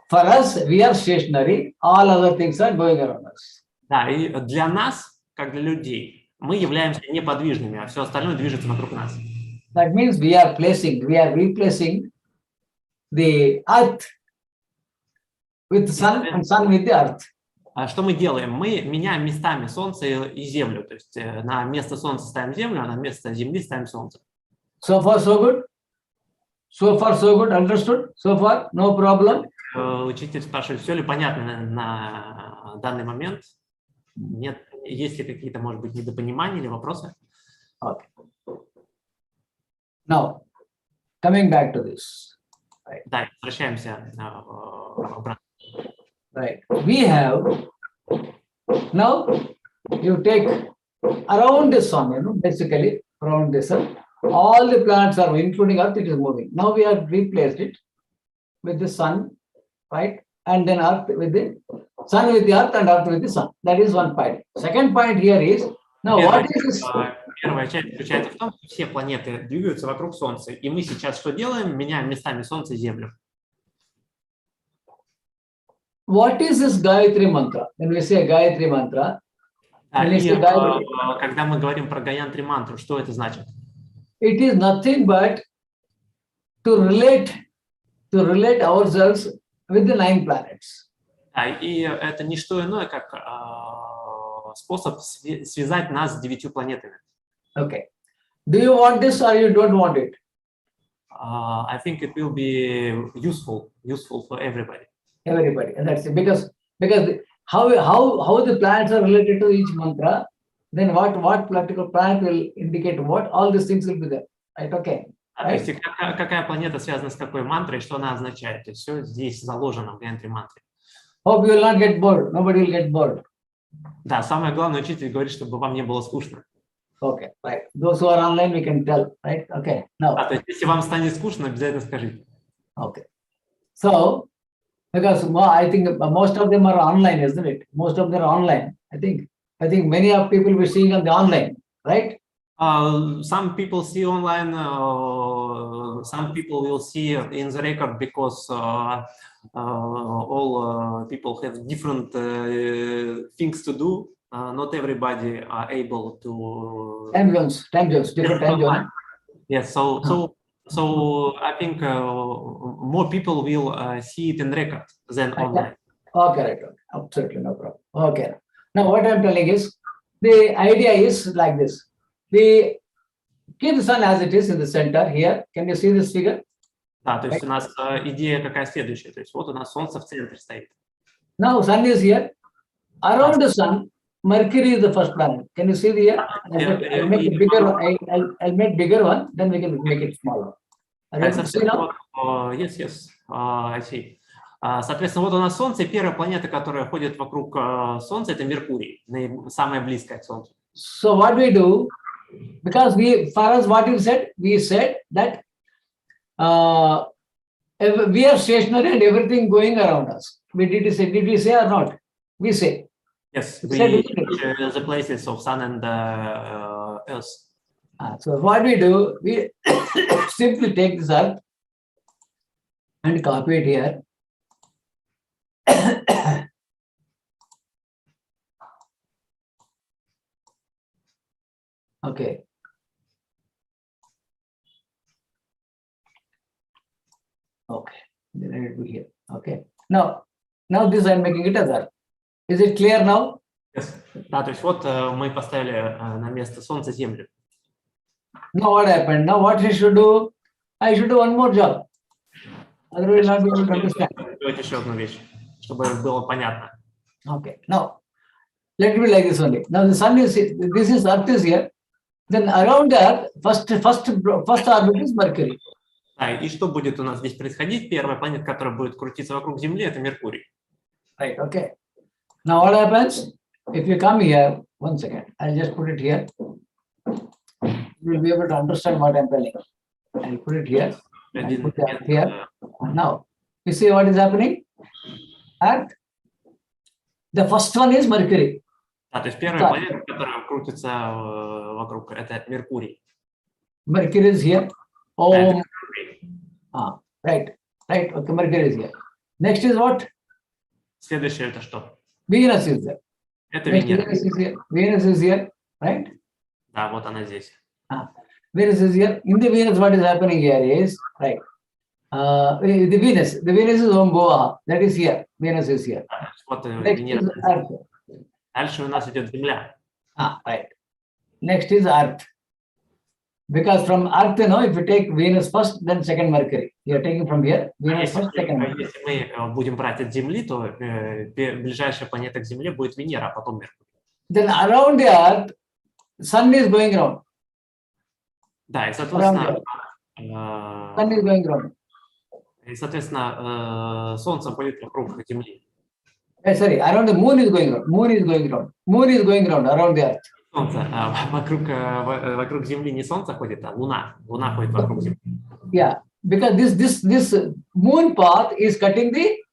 for us, we are stationary. All other things are going around us. Да, и для нас, как для людей, мы являемся неподвижными, а все остальное движется вокруг нас. That means we are replacing the earth with the sun and sun with the earth. Что мы делаем? Мы меняем местами Солнце и Землю. То есть на место Солнца ставим Землю, а на место Земли ставим Солнце. So far, so good? So far, so good? Understood? So far, no problem? Учитель спрашивает, все ли понятно на данный момент? Нет, есть ли какие-то, может быть, недопонимания или вопросы? Okay. Now, coming back to this. Right. Да, возвращаемся обратно. Right. We have, now you take around the sun, basically around the sun, all the planets are, including Earth, it is moving. Now we have replaced it with the sun, right? And then Earth with the sun with the Earth and Earth with the sun. That is one point. Second point here is, now what is this? Первая часть заключается в том, что все планеты двигаются вокруг Солнца. И мы сейчас что делаем? Меняем местами Солнце и Землю. What is this Gayatri mantra? When we say Gayatri mantra, когда мы говорим про Гаятри мантру, что это значит? It is nothing but to relate ourselves with the 9 planets. И это не что иное, как способ связать нас с 9 планетами. Okay. Do you want this or you don't want it? I think it will be useful for everybody. Everybody, and that's it. Because how the planets are related to each mantra, then what particular planet will indicate what, all these things will be there. Right? Okay. То есть какая планета связана с какой мантрой, что она означает. То есть все здесь заложено в Гаятри мантре. Hope you will not get bored. Nobody will get bored. Да, самое главное, учитель говорит, чтобы вам не было скучно. Okay, right. Those who are online, we can tell, right? Okay. Now. То есть если вам станет скучно, обязательно скажите. Okay. So, because I think most of them are online, isn't it? Most of them are online. I think many of people will be seeing on the online, right? Some people see online. Some people will see in the record because all people have different things to do. Not everybody are able to. Time zones, different time zones. Yes, so I think more people will see it in record than online. Okay, right. Absolutely no problem. Okay. Now what I'm telling is, the idea is like this. We keep the sun as it is in the center here. Can you see this figure? Да, то есть у нас идея какая следующая. То есть вот у нас Солнце в центре стоит. Now sun is here. Around the sun, Mercury is the first planet. Can you see here? I'll make a bigger one. I'll make bigger one. Then we can make it smaller. Yes, I see. Соответственно, вот у нас Солнце, и первая планета, которая ходит вокруг Солнца, это Меркурий, самая близкая к Солнцу. So what we do, Because for us, what you said, we said that we are stationary and everything going around us. Did we say or not? We say. Yes, We we said the places of sun and earth. So what we do, we simply take this earth and copy it here. Okay. Okay. Then let it be here. Okay. Now this I am making it as earth. Is it clear now? Yes. Да, то есть вот мы поставили на место Солнца Землю. Now what happened? Now what I should do? I should do one more job. Otherwise, not be able to understand. Сделать еще одну вещь, чтобы было понятно. Okay. Now, let it be like this only. Now the sun is, this is Earth is here. Then around the Earth, first orbit is Mercury. Да, и что будет у нас здесь происходить? Первая планета, которая будет крутиться вокруг Земли, это Меркурий. Right. Okay. Now what happens? If you come here, 1 second, I'll just put it here. You will be able to understand what I'm telling. I'll put it here. I'll put that here. Now, you see what is happening? Earth. The first one is Mercury. Да, то есть первая планета, которая крутится вокруг, это Меркурий. Mercury is here. Oh, right. Okay, Mercury is here. Next is what? Следующее это что? Venus is there. Это Венера. Venus is here, right? Да, вот она здесь. Venus is here. In the Venus, what is happening here is, right, the Venus is Omboa, that is here. Venus is here. Вот Next Венера. is Earth. Dальше у нас идет Земля. Right. Next is Earth. Because from Earth, if you take Venus first, then second Mercury. You are taking from here, Venus first, second Mercury. Если мы будем брать от Земли, то ближайшая планета к Земле будет Венера, а потом Меркурий. Then around the Earth, Sun is going around. Да, и соответственно, Sun is going around. Солнце будет вокруг Земли. Sorry, around the Moon is going around. Moon is going around. Moon is going around the Earth. Солнце, вокруг Земли не Солнце ходит, а Луна. Луна ходит вокруг Земли. Yeah, because this Moon path is cutting the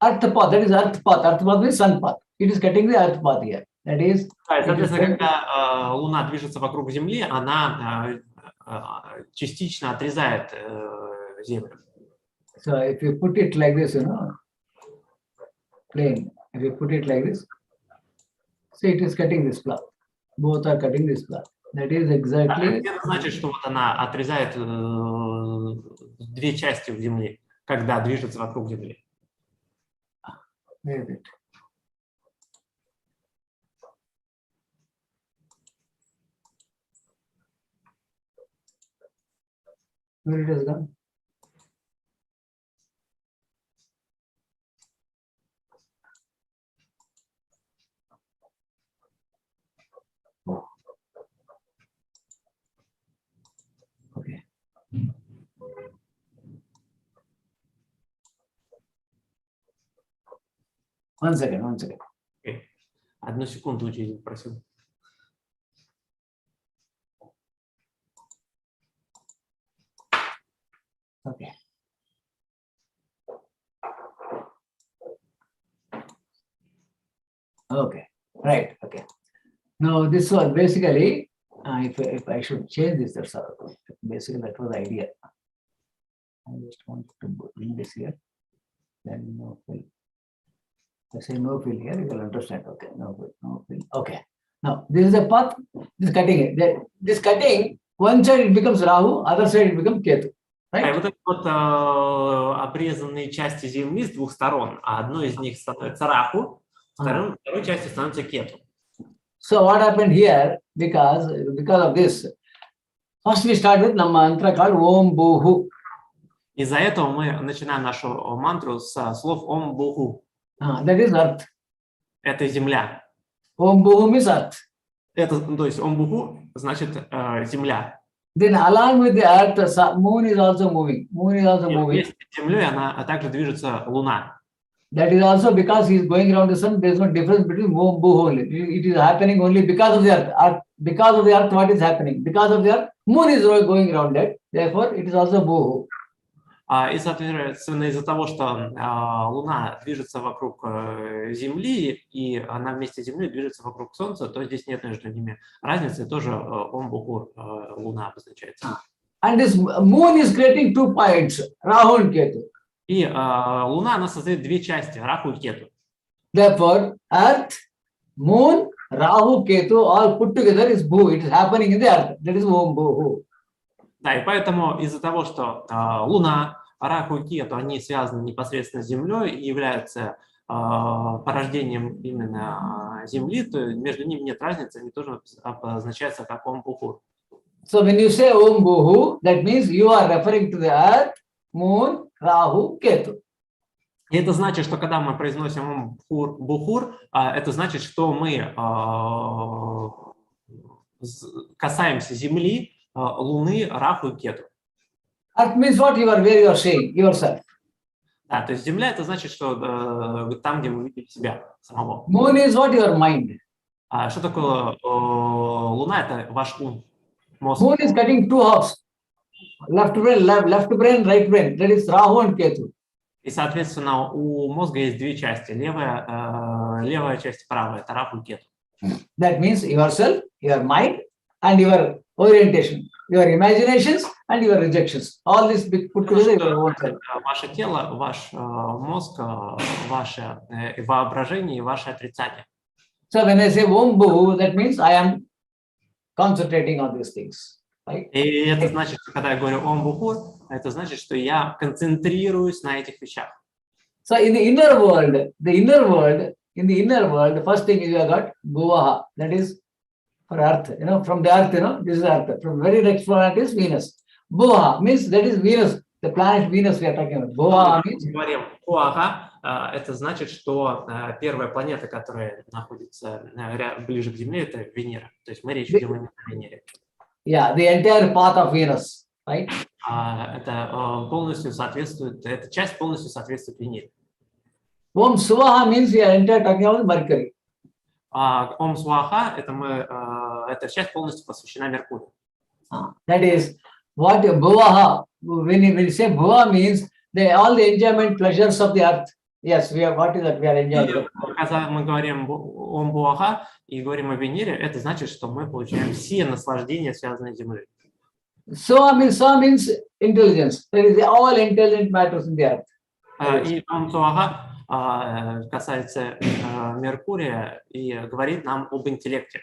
Earth path. That is Earth path. Earth path means Sun path. It is cutting the Earth path here. That is. Соответственно, когда Луна движется вокруг Земли, она частично отрезает Землю. So if you put it like this, plain. If you put it like this, see, it is cutting this path. Both are cutting this path. That is exactly. Это значит, что вот она отрезает две части в Земле, когда движется вокруг Земли. Where is it? Where it has gone? Okay. One second. Okay. Одну секунду, учитель просил. Okay. Okay. Right. Okay. Now this was basically, if I should change this, that's all. Basically that was the idea. I just want to bring this here. Then no fill. I say no fill here, you will understand. Okay. No fill. Okay. Now this is a path. This cutting. This cutting. One side it becomes Rahu, other side it becomes Ketu. Right? Вот это вот обрезанные части Земли с двух сторон, а одной из них становится Раху, второй частью становится Кету. So what happened here, because of this, first we start with a mantra called Om Bohu. Из-за этого мы начинаем нашу мантру с слов Om Bohu. That is Earth. Это Земля. Om Bohu means Earth. Это, то есть Om Bohu значит Земля. Then along with the Earth, Moon is also moving. Moon is also moving. Вместе с Землей она также движется Луна. That is also because he is going around the sun. There is no difference between Om Bhu only. It is happening only because of the earth. Because of the earth, what is happening? Because of the earth, moon is going around that. Therefore, it is also Bhu. И, соответственно, из-за того, что Луна движется вокруг Земли, и она вместе с Землей движется вокруг Солнца, то здесь нет между ними разницы, тоже Ом Бухур Луна обозначается. And this moon is creating 2 points, Rahu and Ketu. И Луна, она создает 2 части, Раху и Кету. Therefore, Earth, Moon, Rahu, Ketu, all put together is Bhu. It is happening in the Earth. That is Om Bhu. Да, и поэтому из-за того, что Луна, Раху и Кету, они связаны непосредственно с Землей и являются порождением именно Земли, то между ними нет разницы, они тоже обозначаются как Ом Бухур. So when you say Om Bhu, that means you are referring to the Earth, Moon, Rahu, Ketu. И это значит, что когда мы произносим Ом Бухур, это значит, что мы касаемся Земли, Луны, Раху и Кету. Earth means what you are, where you are saying yourself. Да, то есть Земля это значит, что там, где вы видите себя самого. Moon is what your mind. Что такое Луна? Это ваш ум, мозг. Moon is cutting 2 halves, left brain, right brain. That is Rahu and Ketu. И, соответственно, у мозга есть 2 части, левая часть и правая, это Раху и Кету. That means yourself, your mind, and your orientation, your imaginations and your rejections. All this put together in your own self. Ваше тело, ваш мозг, ваше воображение и ваше отрицание. So when I say Om Bhu, that means I am concentrating on these things. Right? И это значит, что когда я говорю Ом Бухур, это значит, что я концентрируюсь на этих вещах. So in the inner world, the first thing is you have got Bhuvaha, that is for Earth. From the Earth, this is Earth. From very next planet is Venus. Bhuvaha means that is Venus, the planet Venus we are talking about. Bhuvaha means. Говорим Бхуаха, это значит, что первая планета, которая находится ближе к Земле, это Венера. То есть мы речь ведем именно о Венере. Yeah, the entire path of Venus, right? Это полностью соответствует, эта часть полностью соответствует Венере. Om Swaha means we are entire talking about Mercury. Ом Сваха, эта часть полностью посвящена Меркурию. That is what Bhuvaha, when you say Bhuva means all the enjoyment, pleasures of the earth. Yes, what is that we are enjoying? Когда мы говорим Ом Буаха и говорим о Венере, это значит, что мы получаем все наслаждения, связанные с Землей. So means intelligence. There is all intelligent matters in the earth. И Ом Суаха касается Меркурия и говорит нам об интеллекте.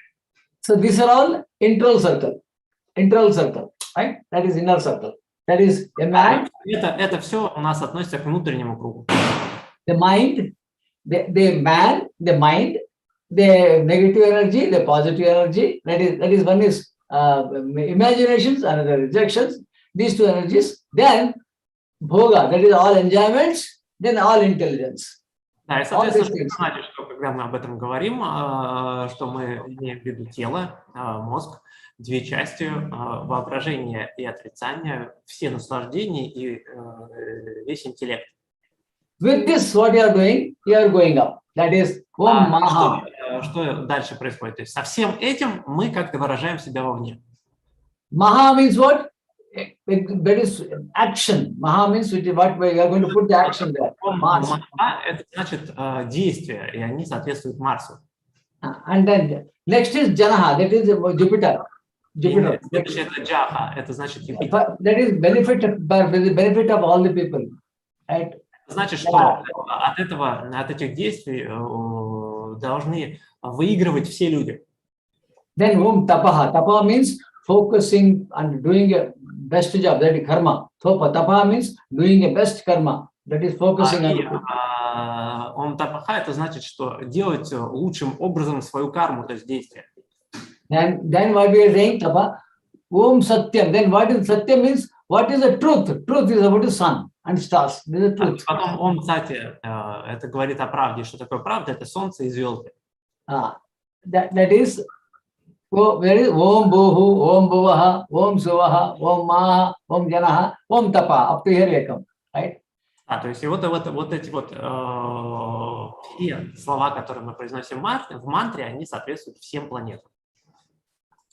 So these are all internal circle, right? That is inner circle. That is a man. Это все у нас относится к внутреннему кругу. The mind, the mind, the negative energy, the positive energy. That is one is imaginations, another rejections. These 2 energies. Then bhoga, that is all enjoyments. Then all intelligence. Да, и, соответственно, значит, что когда мы об этом говорим, что мы имеем в виду тело, мозг, 2 части, воображение и отрицание, все наслаждения и весь интеллект. With this, what you are doing, you are going up. That is Om Maha. Что дальше происходит? То есть со всем этим мы как-то выражаем себя вовне. Maha means what? That is action. Maha means what we are going to put the action there. Маха – это значит действия, и они соответствуют Марсу. And then next is Janaha, that is Jupiter. Следующее – это Джаха, это значит Юпитер. That is benefit of all the people. Right? Значит, что от этих действий должны выигрывать все люди. Then Om Tapaha. Tapaha means focusing and doing a best job. That is karma. Tapaha means doing a best karma. That is focusing on. Ом Тапаха это значит, что делать лучшим образом свою карму, то есть действие. Then what we are saying, Tapa, Om Satyam. Then what is Satyam means? What is the truth? Truth is about the sun and stars. This is the truth. Потом Ом Сати, это говорит о правде. Что такое правда? Это солнце и звезды. That is, where is Om Bhuhu, Om Bhuvaha, Om Suvaha, Om Maha, Om Janaha, Om Tapa. Up to here we come, right? То есть и вот эти вот все слова, которые мы произносим в мантре, они соответствуют всем планетам.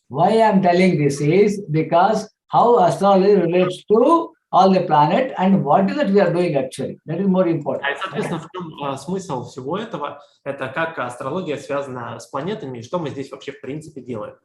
Why I am telling this is because how astrology relates to all the planet and what is it we are doing actually. That is more important. И, соответственно, в чем смысл всего этого? Это как астрология связана с планетами и что мы здесь вообще в принципе делаем.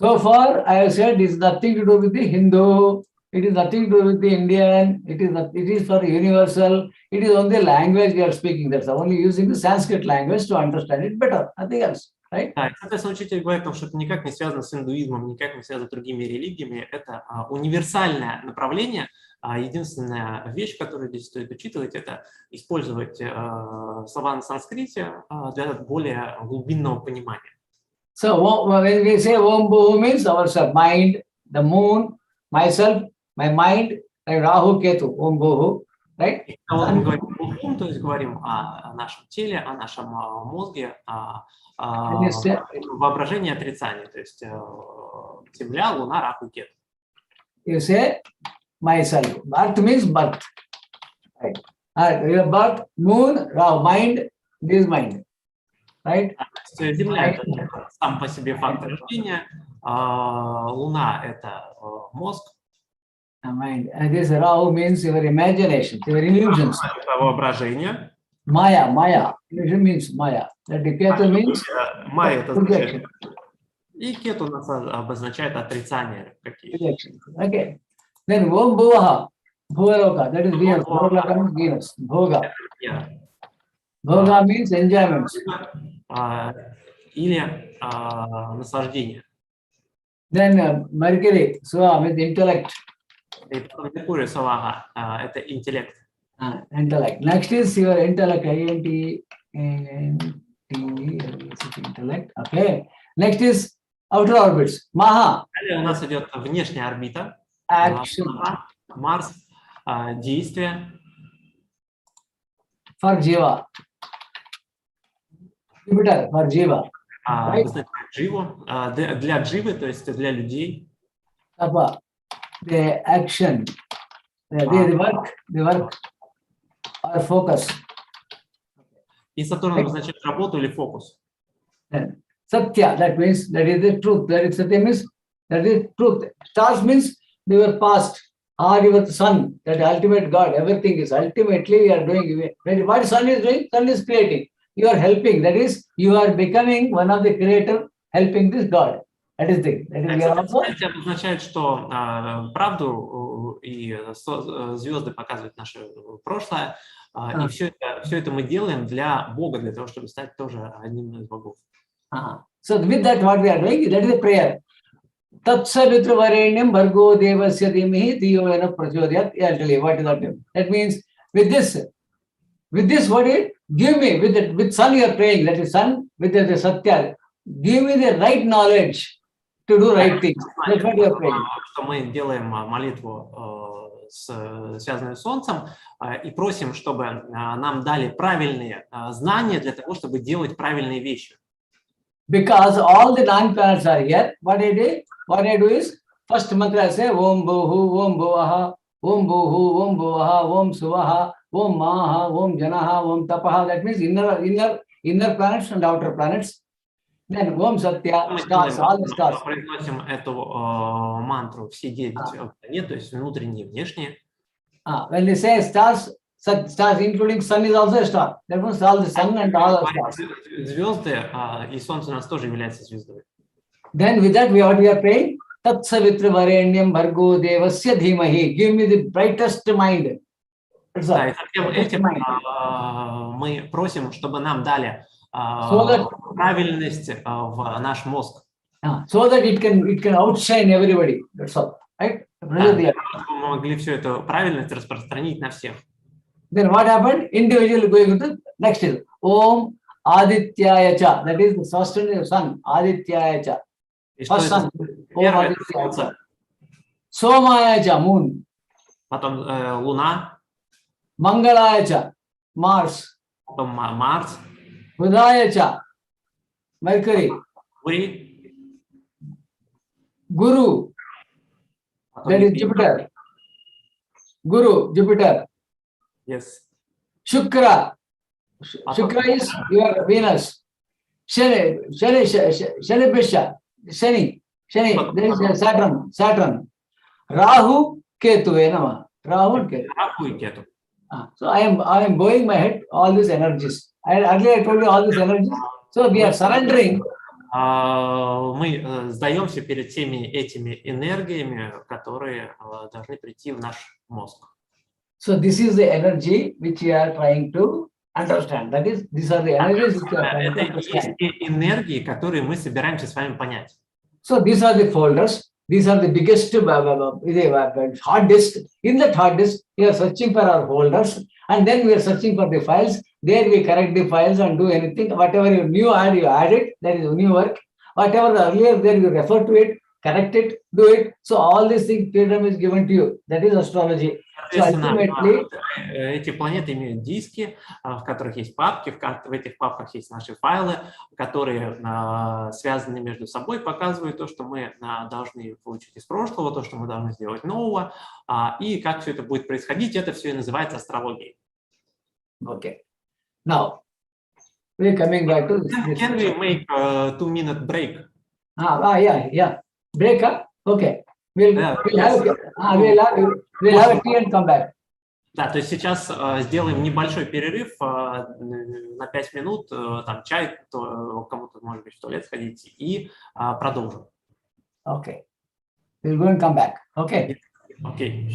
So far, I have said it is nothing to do with the Hindu, it is nothing to do with the Indian, it is for universal, it is only language we are speaking. That's only using the Sanskrit language to understand it better, nothing else, right? Да, и, соответственно, учитель говорит, что это никак не связано с индуизмом, никак не связано с другими религиями. Это универсальное направление. Единственная вещь, которую здесь стоит учитывать, это использовать слова на санскрите для более глубинного понимания. So when we say Om Bhu means ourself, mind, the moon, myself, my mind, and Rahu Ketu, Om Bhu, right? И когда мы говорим о ум, то есть говорим о нашем теле, о нашем мозге, воображении, отрицании, то есть Земля, Луна, Раху, Кету. You say myself. Birth means birth. Right? Your birth, moon, Rahu, mind, this mind. Right? Земля – это сам по себе факт рождения, Луна – это мозг. Mind. And this Rahu means your imagination, your illusions. Это воображение. Maya. Illusion means Maya. That Ketu means Майя – это означает. И Кету у нас обозначает отрицание какие-то. Okay. Then Om Bhuvaha, Bhuvaroka, that is Venus. Bhuvaroka means Venus. Bhoga. Bhoga means enjoyment. Или наслаждение. Then Mercury, Swa means intellect. И потом Меркурий, Саваха – это интеллект. Intellect. Next is your intellect, intellect. Okay. Next is outer orbits, Maha. Далее у нас идет внешняя орбита. Action. Марс, действие. For Jiva. Jupiter, for Jiva. Дживу. Для дживы, то есть для людей. Tapa, the action. The work or focus. И Сатурн обозначает работу или фокус. Satya, that means that is the truth. That is Satya means that is truth. Stars means your past or your sun, that ultimate God. Everything is ultimately you are doing. What sun is doing? Sun is creating. You are helping. That is, you are becoming one of the creator, helping this God. That is the. Это обозначает, что правду и звезды показывают наше прошлое, и все это мы делаем для Бога, для того, чтобы стать тоже одним из богов. So with that, what we are doing, that is the prayer. Tatsavitra varenyam bhargo devasya dhimahi dhiyo yena prachodayat. I'll tell you what is that. That means with this, what it give me with sun you are praying. That is sun with the Satya. Give me the right knowledge to do right things. That's what you are praying. Что мы делаем молитву, связанную с Солнцем, и просим, чтобы нам дали правильные знания для того, чтобы делать правильные вещи. Because all the 9 planets are here, what I do is, first mantra I say, Om Bhuhu, Om Bhuvaha, Om Bhuhu, Om Bhuvaha, Om Suvaha, Om Maha, Om Janaha, Om Tapaha. That means inner planets and outer planets. Then Om Satya, stars, all the stars. Мы произносим эту мантру все 9 планет, то есть внутренние и внешние. When they say stars, including sun is also a star. That means all the sun and all the stars. Звезды, и Солнце у нас тоже является звездой. Then with that, we are praying, Tat Savitra Varenyam Bhargo Devasya Dhimahi. Give me the brightest mind. Да, и этим мы просим, чтобы нам дали правильность в наш мозг. So that it can outshine everybody. That's all. Right? Мы могли всю эту правильность распространить на всех. Then what happened? Individually going to next is Om Adityaya Cha. That is the first sun. Adityaya Cha. First sun. Om Adityaya Cha. Somaya Cha. Moon. Потом Луна. Mangalaya Cha. Mars. Потом Марс. Budhaya Cha. Mercury. Guru. That is Jupiter. Guru, Jupiter. Yes. Shukra. Shukra is your Venus. Shani, there is Saturn. Rahu, Ketu, Nama. Rahu and Ketu. Rahu and Ketu. So I am bowing my head, all these energies. Earlier I told you all these energies. So we are surrendering. Мы сдаемся перед теми этими энергиями, которые должны прийти в наш мозг. So this is the energy which we are trying to understand. That is, these are the energies which we are trying to understand. Это энергии, которые мы собираемся с вами понять. So these are the folders. These are the biggest hard disk. In that hard disk, we are searching for our folders, and then we are searching for the files. There we correct the files and do anything. Whatever you new add, you add it. That is new work. Whatever earlier there, you refer to it, correct it, do it. So all these things, freedom is given to you. That is astrology. So ultimately, эти планеты имеют диски, в которых есть папки, в этих папках есть наши файлы, которые связаны между собой, показывают то, что мы должны получить из прошлого, то, что мы должны сделать нового, и как все это будет происходить, это все и называется астрологией. Okay. Now, we are coming back to this. Can we make a 2-minute break? Yeah. Break, huh? Okay. We'll have a tea and come back. Да, то есть сейчас сделаем небольшой перерыв на 5 минут, там чай, кому-то может быть в туалет сходить, и продолжим. Okay. We'll go and come back. Okay. Okay.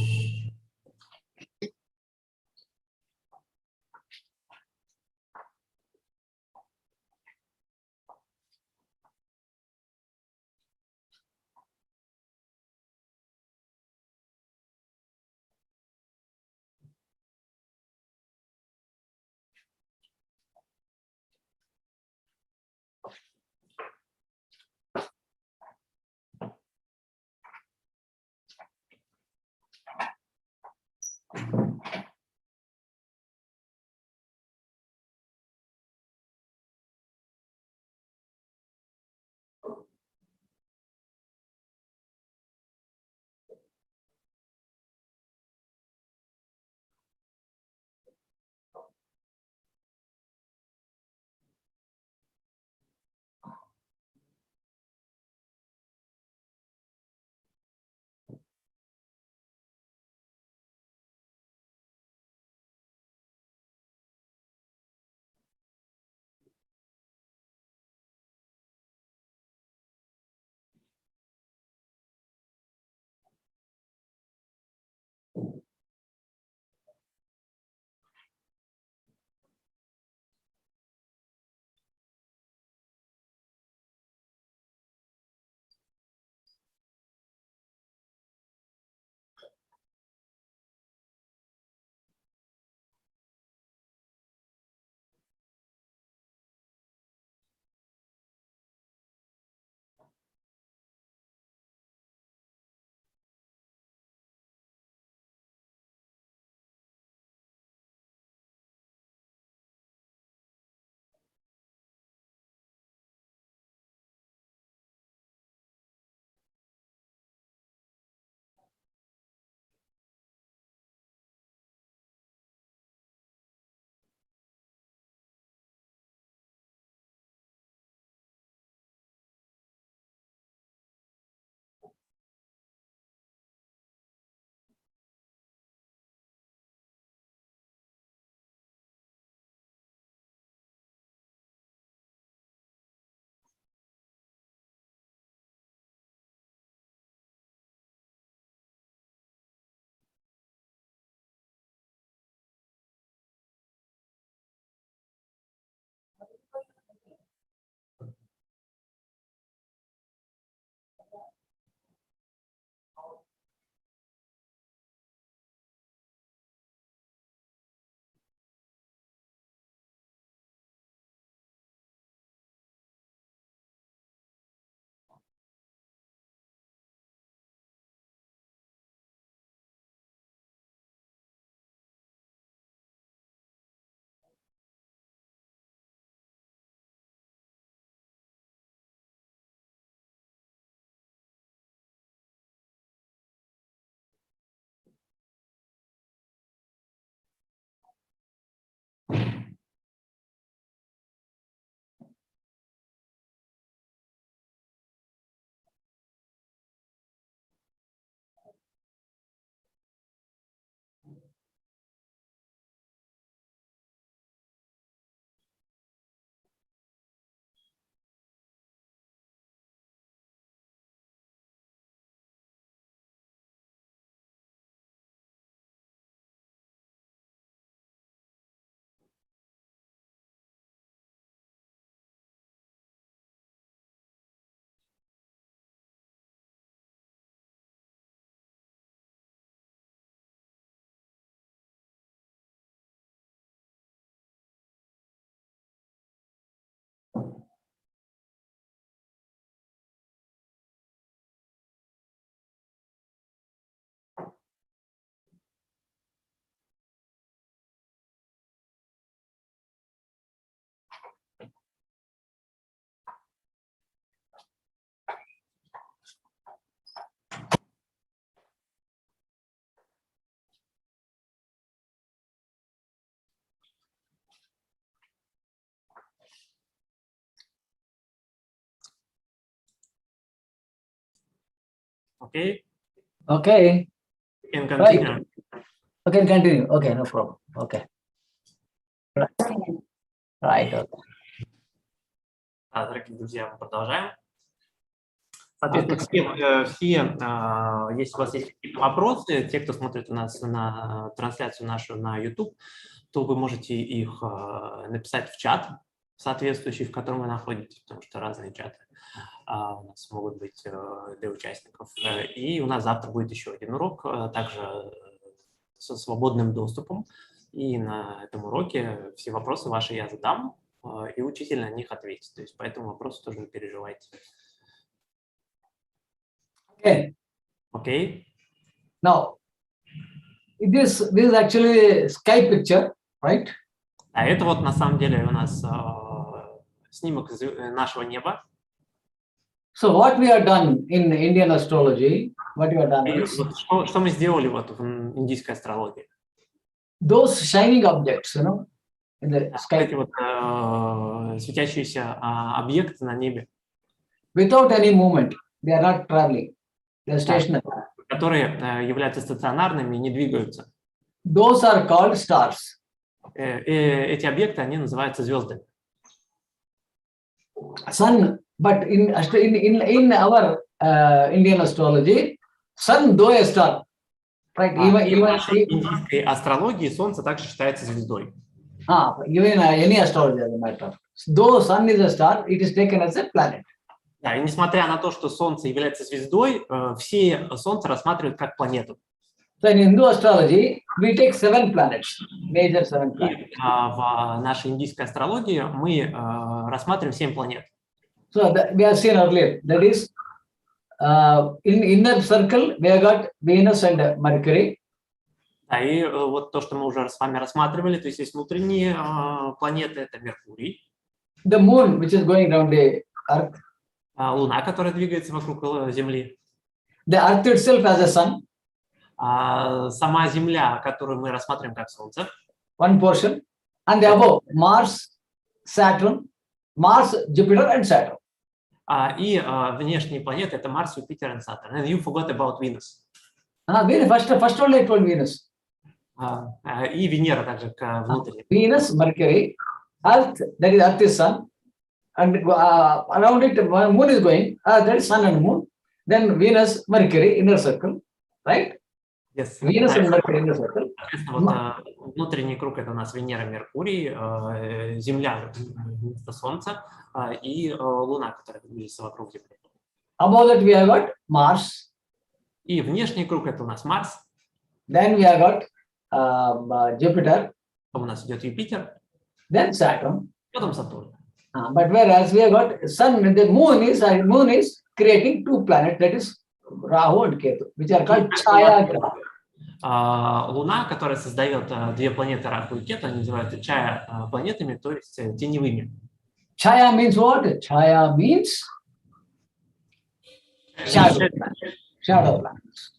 Okay? Okay. You can continue. Okay, continue. Okay, no problem. Okay. Right. Okay. Дорогие друзья, мы продолжаем. Соответственно, если у вас есть какие-то вопросы, те, кто смотрит у нас на трансляцию нашу на YouTube, то вы можете их написать в чат соответствующий, в котором вы находитесь, потому что разные чаты у нас могут быть для участников. И у нас завтра будет еще один урок, также со свободным доступом. И на этом уроке все вопросы ваши я задам, и учитель на них ответит. То есть по этому вопросу тоже не переживайте. Okay. Okay. Now, this is actually a sky picture, right? А это вот на самом деле у нас снимок нашего неба. So what we have done in Indian astrology, what we have done И is вот что мы сделали вот в индийской астрологии? those shining objects, you know, in the Вот sky, эти вот светящиеся объекты на небе, without any movement, they are not traveling, they are stationary. которые являются стационарными и не двигаются. Those are called stars. Эти объекты, они называются звездами. Sun, but in our Indian astrology, sun though a star, right? И в нашей индийской астрологии Солнце также считается звездой. Even any astrology as a matter. Though sun is a star, it is taken as a planet. Да, и несмотря на то, что Солнце является звездой, все Солнце рассматривают как планету. So in Hindu astrology, we take 7 planets, major 7 planets. И в нашей индийской астрологии мы рассматриваем 7 планет. So we have seen earlier, that is, in inner circle, we have got Venus and Mercury. Да, и вот то, что мы уже с вами рассматривали, то есть внутренние планеты, это Меркурий. The moon, which is going around the earth. Луна, которая двигается вокруг Земли. The earth itself has a sun. Сама Земля, которую мы рассматриваем как Солнце. One portion. And the above, Mars, Saturn, Mars, Jupiter and Saturn. И внешние планеты это Марс, Юпитер и Сатурн. And you forgot about Venus. First only I told Venus. И Венера также внутренне. Venus, Mercury, Earth, that is Earth is sun. And around it, moon is going, that is sun and moon. Then Venus, Mercury, inner circle, right? Yes. Venus and Mercury, inner circle. Вот, внутренний круг это у нас Венера, Меркурий, Земля вместо Солнца и Луна, которая движется вокруг Земли. Above that we have got Mars. И внешний круг это у нас Марс. Then we have got Jupiter. Потом у нас идет Юпитер. Then Saturn. Потом Сатурн. But whereas we have got sun, the moon is creating 2 planets, that is Rahu and Ketu, which are called Chaya Graha. Луна, которая создает 2 планеты Раху и Кету, они называются чая планетами, то есть теневыми. Chaya means what? Chaya means shadow planets.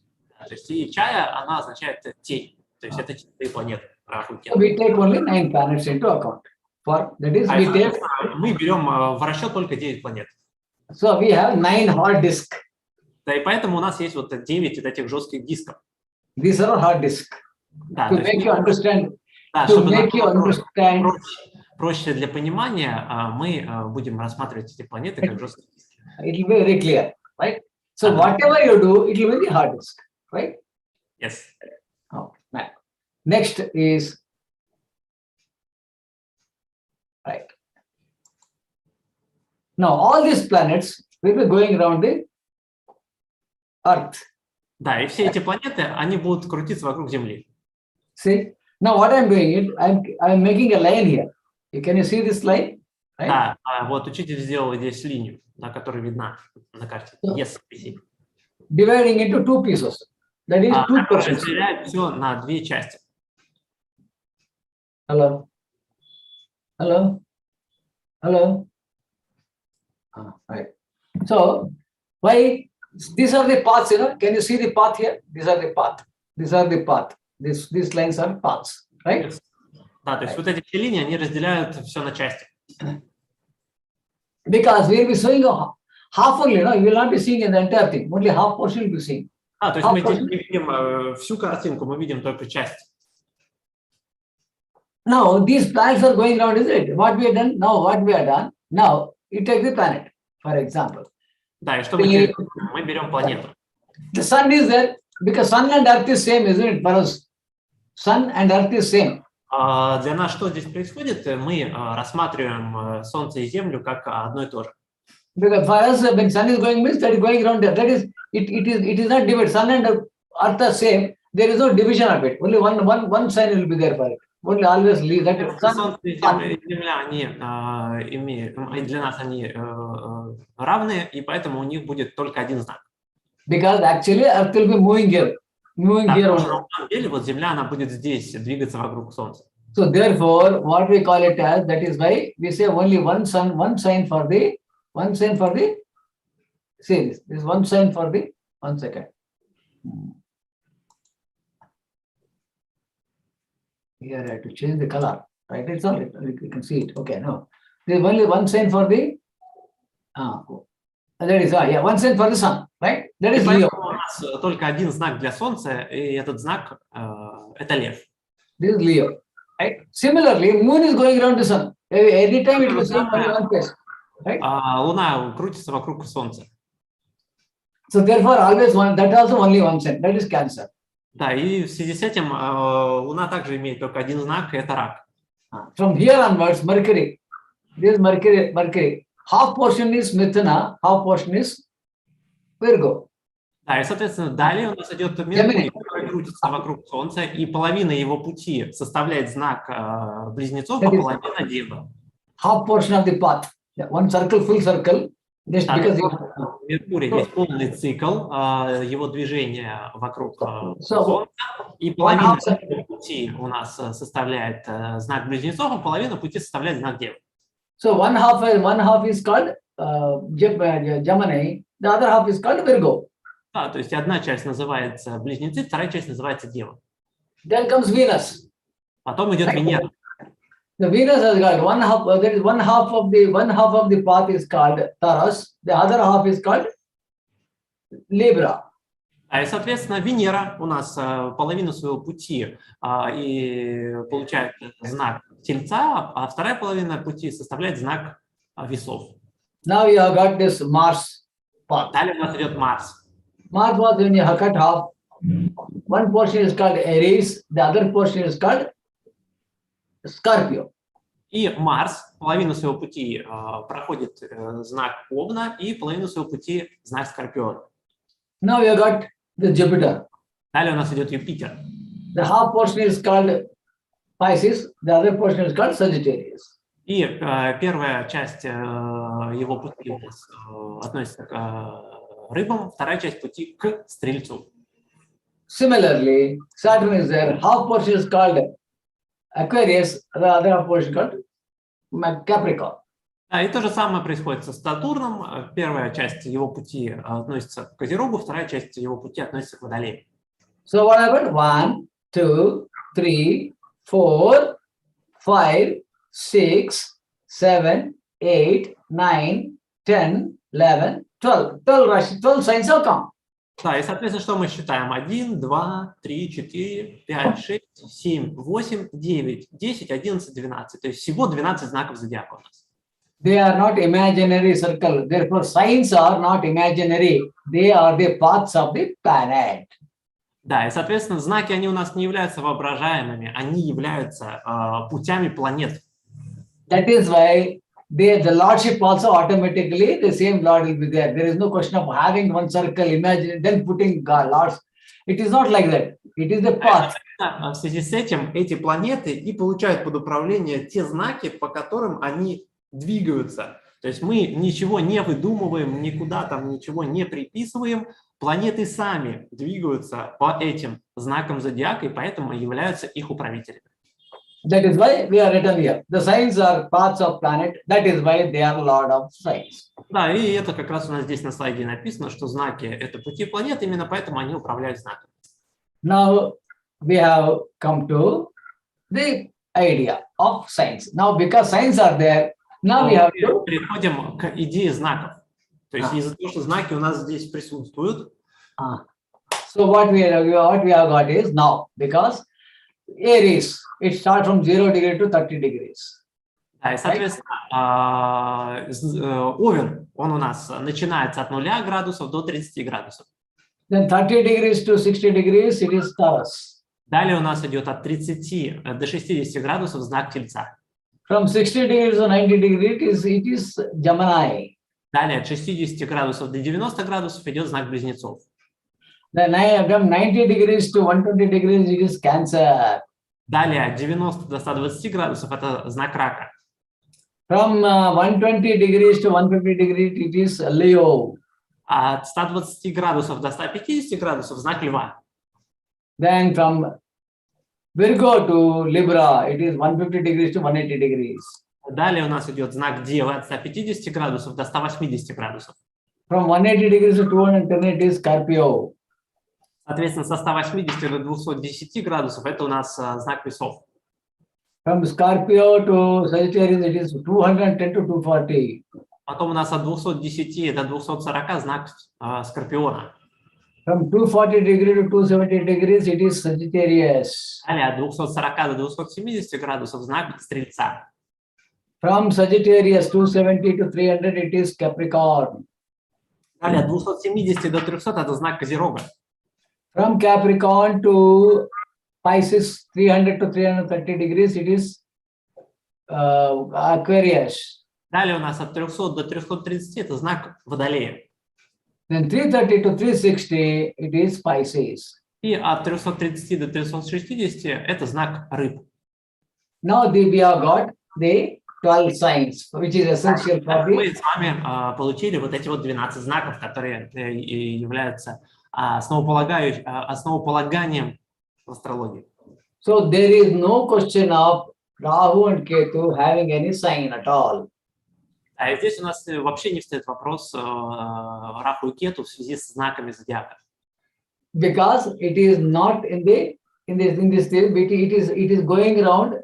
То есть и чая, она означает тень, то есть это теневые планеты Раху и Кету. We take only 9 planets into account. For that is, we take. Мы берем в расчет только 9 планет. So we have 9 hard disks. Да, и поэтому у нас есть вот 9 вот этих жестких дисков. These are hard disks. Да, To make you understand. Да, To чтобы make you understand. проще для понимания, мы будем рассматривать эти планеты как жесткие диски. It will be very clear, right? So whatever you do, it will be the hard disk, right? Yes. Okay. Next is right. Now all these planets will be going around the Earth. Да, и все эти планеты, они будут крутиться вокруг Земли. See? Now what I'm doing it, I'm making a line here. Can you see this line? Right? Да, вот учитель сделал здесь линию, да, которая видна на карте. Yes, Dividing into 2 pieces. That is 2 portions. Разделяет все на 2 части. Hello. Hello. Hello. Right. So why these are the paths, you know? Can you see the path here? These are the path. These are the path. These lines are paths, right? Yes. Да, то есть вот эти все линии, они разделяют все на части. Because we'll be showing half only, no, you will not be seeing in the entire thing. Only half portion will be seen. То есть мы здесь не видим всю картинку, мы видим только часть. Now these planets are going around, isn't it? What we have done? Now what we have done? Now you take the planet, for example. Да, и что мы делаем? Мы берем планету. The sun is there because sun and earth is same, isn't it? For us, sun and earth is same. Для нас что здесь происходит? Мы рассматриваем Солнце и Землю как одно и то же. Because for us, when sun is going, means that is going around there. That is, it is not divided. Sun and earth are same. There is no division of it. Only one sign will be there for it. Only always leave that. Солнце и Земля, они имеют, для нас они равны, и поэтому у них будет только один знак. Because actually earth will be moving here. Moving here. На самом деле, вот Земля, она будет здесь двигаться вокруг Солнца. So therefore, what we call it as, that is why we say only one sign for the series. This one sign for the 1 second. Here I have to change the color, right? It's all right. You can see it. Okay, no. There's only one sign for the that is one sign for the sun, right? That is Leo. У нас только один знак для Солнца, и этот знак это Лев. This is Leo, right? Similarly, moon is going around the sun. Every time it will see only one place, right? Луна крутится вокруг Солнца. So therefore, always one. That also only one sign. That is Cancer. Да, и в связи с этим Луна также имеет только один знак, и это Рак. From here onwards, Mercury. This is Mercury. Half portion is Mithuna, half portion is Virgo. Да, и, соответственно, далее у нас идет Меркурий, который крутится вокруг Солнца, и половина его пути составляет знак Близнецов, а половина Дева. Half portion of the path. One circle, full circle. Just because Меркурий есть полный цикл его движения вокруг Солнца, и половина пути у нас составляет знак Близнецов, а половина пути составляет знак Девы. So one half is called Gemini, the other half is called Virgo. Да, то есть одна часть называется Близнецы, вторая часть называется Дева. Then comes Venus. Потом идет Венера. The Venus has got one half. There is one half of the path is called Taurus. The other half is called Libra. И, соответственно, Венера у нас половину своего пути и получает знак Тельца, а вторая половина пути составляет знак Весов. Now you have got this Mars path. Далее у нас идет Марс. Mars was when you have cut half. One portion is called Aries. The other portion is called Scorpio. И Марс половину своего пути проходит знак Овна и половину своего пути знак Скорпиона. Now you have got the Jupiter. Далее у нас идет Юпитер. The half portion is called Pisces. The other portion is called Sagittarius. И первая часть его пути у нас относится к рыбам, вторая часть пути к Стрельцу. Similarly, Saturn is there. Half portion is called Aquarius, the other half portion called Capricorn. И то же самое происходит со Сатурном. Первая часть его пути относится к Козерогу, вторая часть его пути относится к Водолею. So what happened? 1, 2, 3, 4, 5, 6, 7, 8, 9, 10, 11, 12. 12 signs have come. Да, и, соответственно, что мы считаем? 1, 2, 3, 4, 5, 6, 7, 8, 9, 10, 11, 12. То есть всего 12 знаков зодиака у нас. They are not imaginary circle. Therefore, signs are not imaginary. They are the paths of the planet. Да, и, соответственно, знаки, они у нас не являются воображаемыми, они являются путями планет. That is why the lordship also automatically, the same lord will be there. There is no question of having one circle, imagine, then putting God, lords. It is not like that. It is the path. В связи с этим эти планеты и получают под управление те знаки, по которым они двигаются. То есть мы ничего не выдумываем, никуда там ничего не приписываем. Планеты сами двигаются по этим знакам зодиака, и поэтому являются их управителями. That is why we are written here. The signs are paths of planet. That is why they are lord of signs. Да, и это как раз у нас здесь на слайде написано, что знаки – это пути планет, именно поэтому они управляют знаками. Now we have come to the idea of signs. Now because signs are there, now we have to... Переходим к идее знаков. То есть из-за того, что знаки у нас здесь присутствуют. So what we have got is now, because Aries, it starts from 0 degree to 30 degrees. Да, и, соответственно, Овен, он у нас начинается от 0 градусов до 30 градусов. Then 30 degrees to 60 degrees, it is Taurus. Далее у нас идет от 30 до 60 градусов знак Тельца. From 60 degrees to 90 degrees, it is Gemini. Далее от 60 градусов до 90 градусов идет знак Близнецов. Then from 90 degrees to 120 degrees, it is Cancer. Далее от 90 до 120 градусов это знак Рака. From 120 degrees to 150 degrees, it is Leo. От 120 градусов до 150 градусов знак Льва. Then from Virgo to Libra, it is 150 degrees to 180 degrees. Далее у нас идет знак Девы от 150 градусов до 180 градусов. From 180 degrees to 210, it is Scorpio. Соответственно, со 180 до 210 градусов это у нас знак Весов. From Scorpio to Sagittarius, it is 210 to 240. Потом у нас от 210 до 240 знак Скорпиона. From 240 degrees to 270 degrees, it is Sagittarius. Далее от 240 до 270 градусов знак Стрельца. From Sagittarius 270 to 300, it is Capricorn. Далее от 270 до 300 это знак Козерога. From Capricorn to Pisces 300 to 330 degrees, it is Aquarius. Далее у нас от 300 до 330 это знак Водолея. Then 330 to 360, it is Pisces. И от 330 до 360 это знак Рыб. Now we have got the 12 signs, which is essential for Мы the... с вами получили вот эти вот 12 знаков, которые являются основополаганием в астрологии. So there is no question of Rahu and Ketu having any sign at all. А здесь у нас вообще не встает вопрос Раху и Кету в связи с знаками зодиака. Because it is not in this it is going around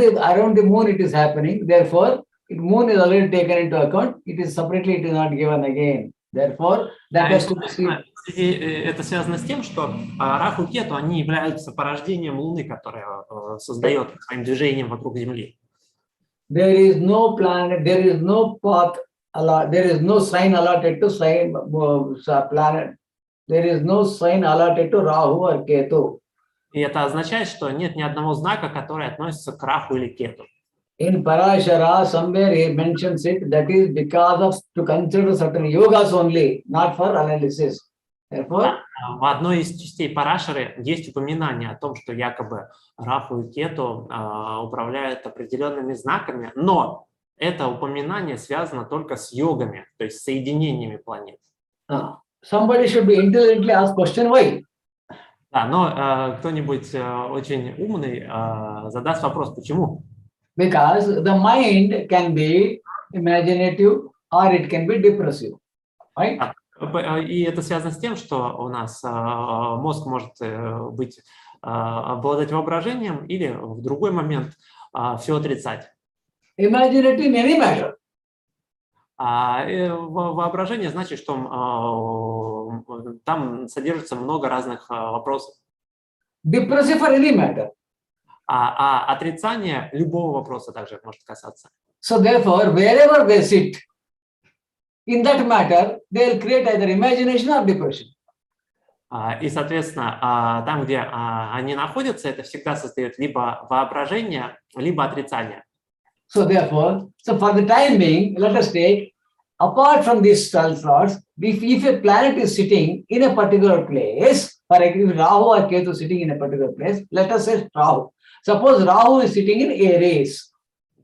the moon, it is happening. Therefore, moon is already taken into account. It is separately, it is not given again. Therefore, that has to be seen. Это связано с тем, что Раху и Кету, они являются порождением Луны, которая создает своим движением вокруг Земли. There is no planet, there is no path, there is no sign allotted to planet. There is no sign allotted to Rahu or Ketu. И это означает, что нет ни одного знака, который относится к Раху или Кету. In Parashara, somewhere he mentions it, that is because of to consider certain yogas only, not for analysis. Therefore, в одной из частей Парашары есть упоминание о том, что якобы Раху и Кету управляют определенными знаками, но это упоминание связано только с йогами, то есть соединениями планет. Somebody should be intelligently asked question why. Да, но кто-нибудь очень умный задаст вопрос, почему? Because the mind can be imaginative or it can be depressive, right? И это связано с тем, что у нас мозг может обладать воображением или в другой момент все отрицать. Imaginative in any matter. Воображение значит, что там содержится много разных вопросов. Depressive for any matter. А отрицание любого вопроса также может касаться. So therefore, wherever they sit, in that matter, they will create either imagination or depression. И, соответственно, там, где они находятся, это всегда создает либо воображение, либо отрицание. So therefore, for the time being, let us take, apart from these 12 slots, if a planet is sitting in a particular place, for example, Rahu or Ketu sitting in a particular place, let us say Rahu. Suppose Rahu is sitting in Aries.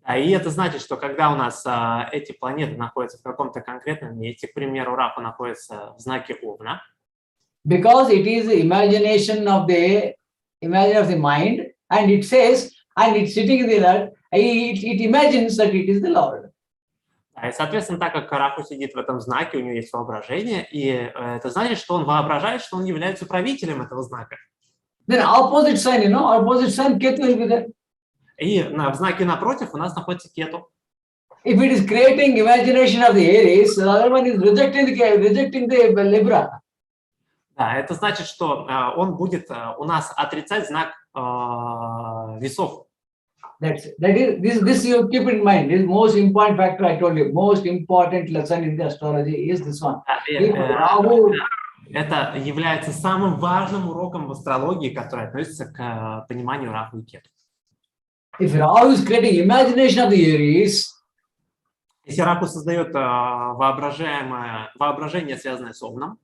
И это значит, что когда у нас эти планеты находятся в каком-то конкретном месте, к примеру, Раху находится в знаке Овна. Because it is the imagination of the mind, and it says, and it's sitting in the Lord, it imagines that it is the Lord. И, соответственно, так как Раху сидит в этом знаке, у него есть воображение, и это значит, что он воображает, что он является правителем этого знака. Then opposite sign, opposite sign Ketu will be there. И в знаке напротив у нас находится Кету. if it is creating imagination of the Aries, the other one is rejecting the Libra. Да, это значит, что он будет у нас отрицать знак весов. This you keep in mind. This most important factor I told you. Most important lesson in the astrology is this one. Это является самым важным уроком в астрологии, который относится к пониманию Раху и Кету. If Rahu is creating imagination of the Aries, если Раху создает воображение, связанное с Овном,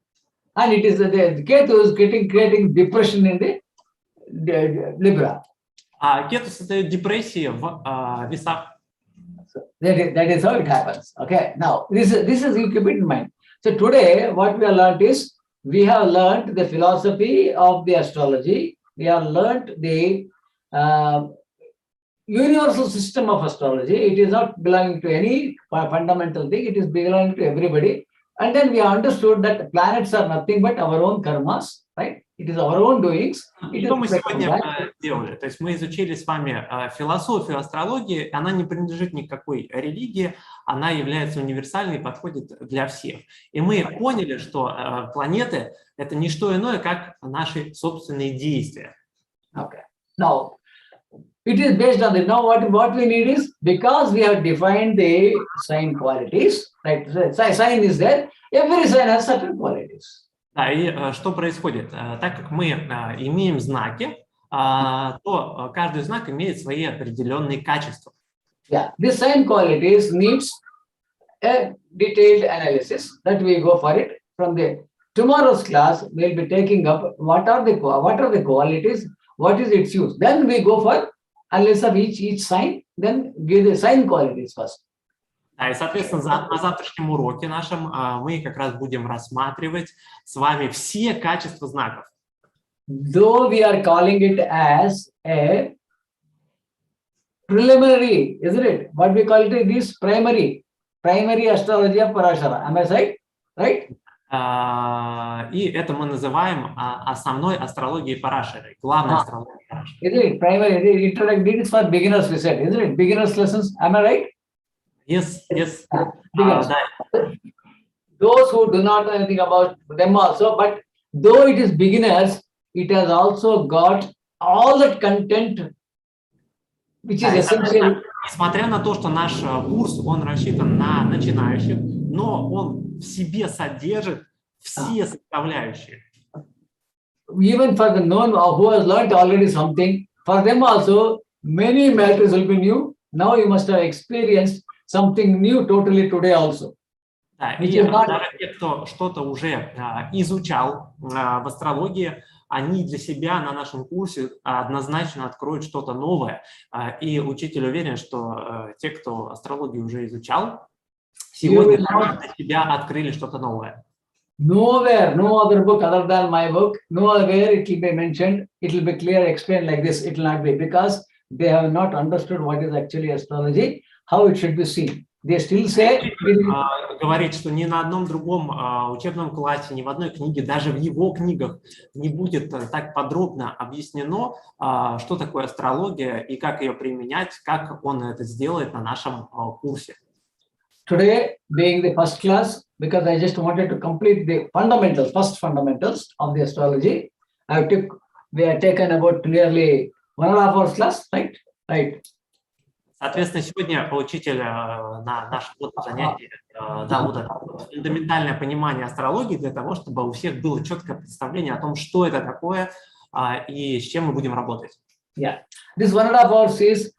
and it is the Ketu is creating depression in the Libra. А Кету создает депрессии в весах. That is how it happens. Okay. Now this is you keep it in mind. So today what we have learned is we have learned the philosophy of the astrology. We have learned the universal system of astrology. It is not belonging to any fundamental thing. It is belonging to everybody. And then we understood that planets are nothing but our own karmas, right? It is our own doings. Что мы сегодня делали? То есть мы изучили с вами философию астрологии. Она не принадлежит никакой религии. Она является универсальной и подходит для всех. И мы поняли, что планеты – это не что иное, как наши собственные действия. Okay. Now, it is based on the, now what we need is, because we have defined the sign qualities, right? Sign is there, every sign has certain qualities. Да, и что происходит? Так как мы имеем знаки, то каждый знак имеет свои определенные качества. Yeah, this sign qualities needs a detailed analysis that we go for it. From the tomorrow's class, we'll be taking up what are the qualities, what is its use. Then we go for analysis of each sign, then give the sign qualities first. Да, и, соответственно, на завтрашнем уроке нашем мы как раз будем рассматривать с вами все качества знаков. Though we are calling it as a preliminary, isn't it? What we call it is primary astrology of Parashara. Am I right? И это мы называем основной астрологией Парашары, главной астрологией Парашары. Isn't it? Primary, it is for beginners, we said, isn't it? Beginners lessons, am I right? Yes. Those who do not know anything about them also, but though it is beginners, it has also got all that content which is essential. Несмотря на то, что наш курс, он рассчитан на начинающих, но он в себе содержит все составляющие. Even for the known who has learned already something, for them also many matters will be new. Now you must have experienced something new totally today also. Да, и даже те, кто что-то уже изучал в астрологии, они для себя на нашем курсе однозначно откроют что-то новое. И учитель уверен, что те, кто астрологию уже изучал, сегодня для себя открыли что-то новое. Nowhere, no other book other than my book, nowhere it will be mentioned, it will be clear, explained like this, it will not be, because they have not understood what is actually astrology, how it should be seen. They still say... Говорит, что ни на одном другом учебном классе, ни в одной книге, даже в его книгах не будет так подробно объяснено, что такое астрология и как ее применять, как он это сделает на нашем курсе. Today, being the first class, because I just wanted to complete the fundamentals, first fundamentals of the astrology, we have taken about nearly 1.5 hours class, right? Right. Соответственно, сегодня учитель на нашем занятии дал вот это фундаментальное понимание астрологии для того, чтобы у всех было четкое представление о том, что это такое и с чем мы будем работать. Yeah, this 1.5 hours is,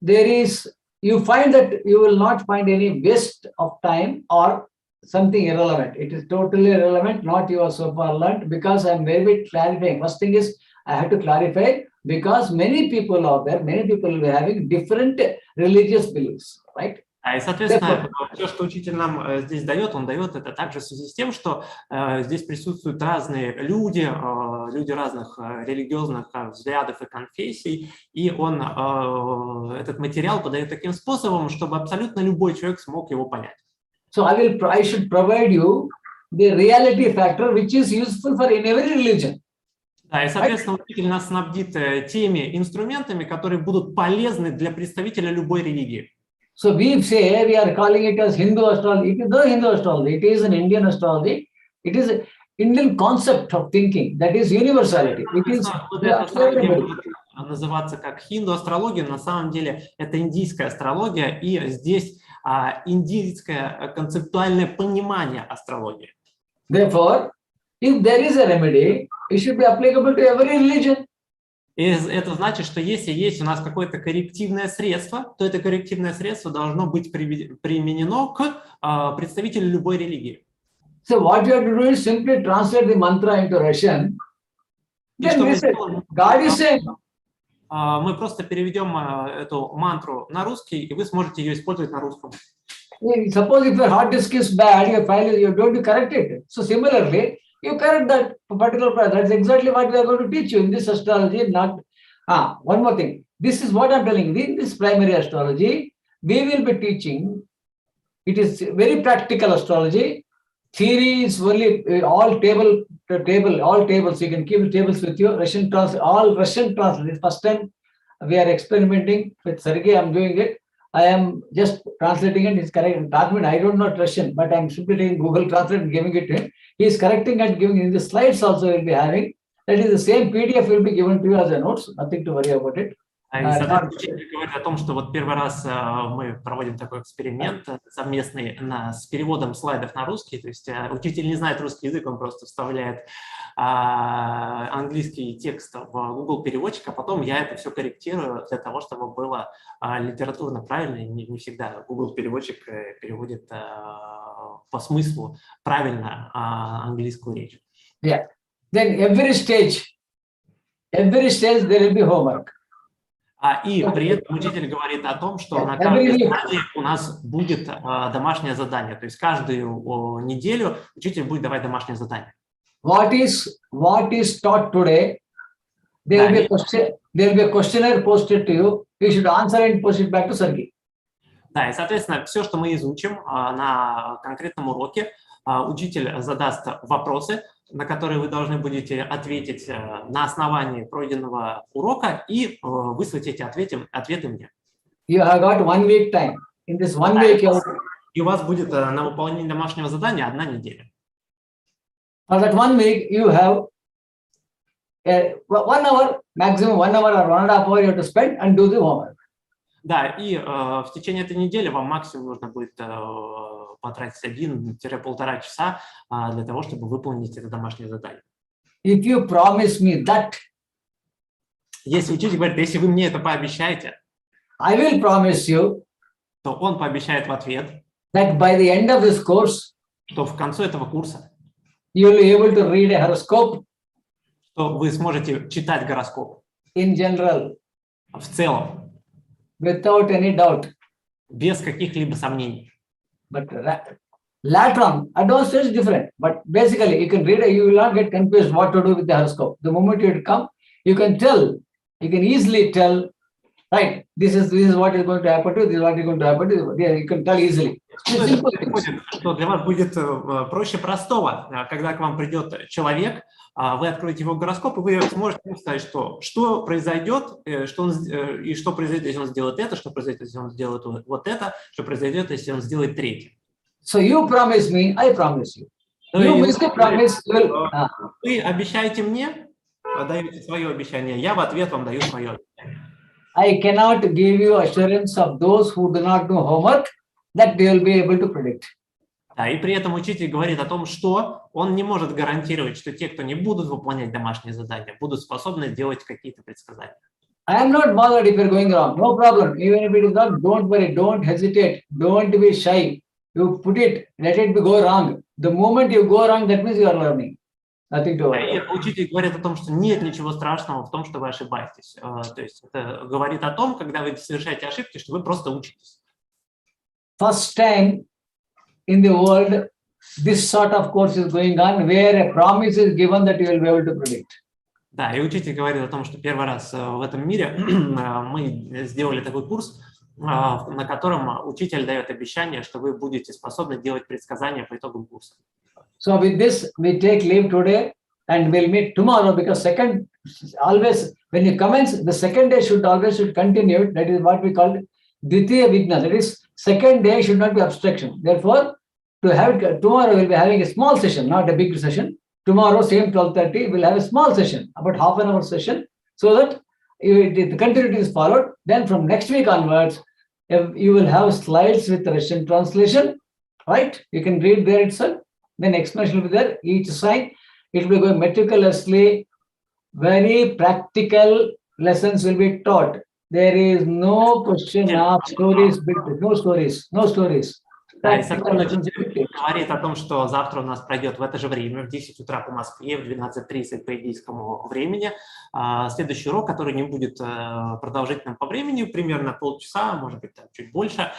there is, you find that you will not find any waste of time or something irrelevant. It is totally irrelevant, not you are so far learned, because I am very clarifying. First thing is, I have to clarify, because many people out there, many people will be having different religious beliefs, right? И, соответственно, все, что учитель нам здесь дает, он дает это также в связи с тем, что здесь присутствуют разные люди, люди разных религиозных взглядов и конфессий, и он этот материал подает таким способом, чтобы абсолютно любой человек смог его понять. So I should provide you the reality factor, which is useful for in every religion. Да, и, соответственно, учитель нас снабдит теми инструментами, которые будут полезны для представителя любой религии. So we say we are calling it as Hindu astrology. It is not Hindu astrology. It is an Indian astrology. It is an Indian concept of thinking. That is universality. It is называться как хинду-астрология, на самом деле это индийская астрология, и здесь индийское концептуальное понимание астрологии. Therefore, if there is a remedy, it should be applicable to every religion. И это значит, что если есть у нас какое-то коррективное средство, то это коррективное средство должно быть применено к представителю любой религии. So what you have to do is simply translate the mantra into Russian. Then we say, God is saying. Мы просто переведем эту мантру на русский, и вы сможете ее использовать на русском. Suppose if your hard disk is bad, your file is, you don't correct it. So similarly, you correct that particular file. That's exactly what we are going to teach you in this astrology. Not one more thing. This is what I'm telling you. In this primary astrology, we will be teaching. It is very practical astrology. Theory is only all tables. You can keep the tables with you. All Russian translation. First time we are experimenting with Sergey. I'm doing it. I am just translating it. He's correct. I don't know Russian, but I'm simply taking Google Translate and giving it to him. He is correcting and giving in the slides also we'll be having. That is the same PDF will be given to you as a notes. Nothing to worry about it. Учитель говорит о том, что вот первый раз мы проводим такой эксперимент совместный с переводом слайдов на русский. То есть учитель не знает русский язык, он просто вставляет английский текст в Google переводчик, а потом я это все корректирую для того, чтобы было литературно правильно. Не всегда Google переводчик переводит по смыслу правильно английскую речь. Yeah. Then every stage there will be homework. И при этом учитель говорит о том, что на каждой стадии у нас будет домашнее задание. То есть каждую неделю учитель будет давать домашнее задание. What is taught today? There will be a questionnaire posted to you. You should answer and post it back to Sergey. Да, и, соответственно, все, что мы изучим на конкретном уроке, учитель задаст вопросы, на которые вы должны будете ответить на основании пройденного урока и выслать эти ответы мне. You have got 1 week time. In this 1 week, и у вас будет на выполнение домашнего задания 1 неделя. For that 1 week, you have 1 hour, maximum 1 hour or 1.5 hour you have to spend and do the homework. Да, и в течение этой недели вам максимум нужно будет потратить 1-1,5 часа для того, чтобы выполнить это домашнее задание. If you promise me that, если учитель говорит, если вы мне это пообещаете, I will promise you, то он пообещает в ответ, that by the end of this course, что в конце этого курса you will be able to read a horoscope, что вы сможете читать гороскоп in general, в целом, without any doubt, без каких-либо сомнений. But later on, advanced is different. But basically, you can read it, you will not get confused what to do with the horoscope. The moment you come, you can tell, you can easily tell, right, this is what is going to happen to you, this is what is going to happen to you. Yeah, you can tell easily. Что для вас будет проще простого, когда к вам придет человек, вы откроете его гороскоп, и вы сможете ему сказать, что произойдет, и что произойдет, если он сделает это, что произойдет, если он сделает вот это, что произойдет, если он сделает третье. So you promise me, I promise you. You make a promise. Вы обещаете мне, даете свое обещание, я в ответ вам даю свое обещание. I cannot give you assurance of those who do not do homework that they will be able to predict. Да, и при этом учитель говорит о том, что он не может гарантировать, что те, кто не будут выполнять домашние задания, будут способны делать какие-то предсказания. I am not bothered if you are going wrong. No problem. Even if it is not, don't worry, don't hesitate, don't be shy. You put it, let it go wrong. The moment you go wrong, that means you are learning. Nothing to worry. Учитель говорит о том, что нет ничего страшного в том, что вы ошибаетесь. То есть это говорит о том, когда вы совершаете ошибки, что вы просто учитесь. First time in the world, this sort of course is going on, where a promise is given that you will be able to predict. Да, и учитель говорит о том, что первый раз в этом мире мы сделали такой курс, на котором учитель дает обещание, что вы будете способны делать предсказания по итогам курса. So with this, we take leave today and we'll meet tomorrow, because second, always when you commence, the second day should continue. That is what we call Dvitiya Vigna. That is second day should not be obstruction. Therefore, to have it, tomorrow we'll be having a small session, not a big session. Tomorrow, same 12:30, we'll have a small session, about half an hour session, so that the continuity is followed. Then from next week onwards, you will have slides with Russian translation, right? You can read there itself. Then explanation will be there. Each side, it will be going meticulously. Very practical lessons will be taught. There is no question of stories, no stories. Да, и говорит о том, что завтра у нас пройдет в это же время, в 10 утра по Москве, в 12:30 по индийскому времени. Следующий урок, который не будет продолжительным по времени, примерно полчаса, может быть, там, чуть больше.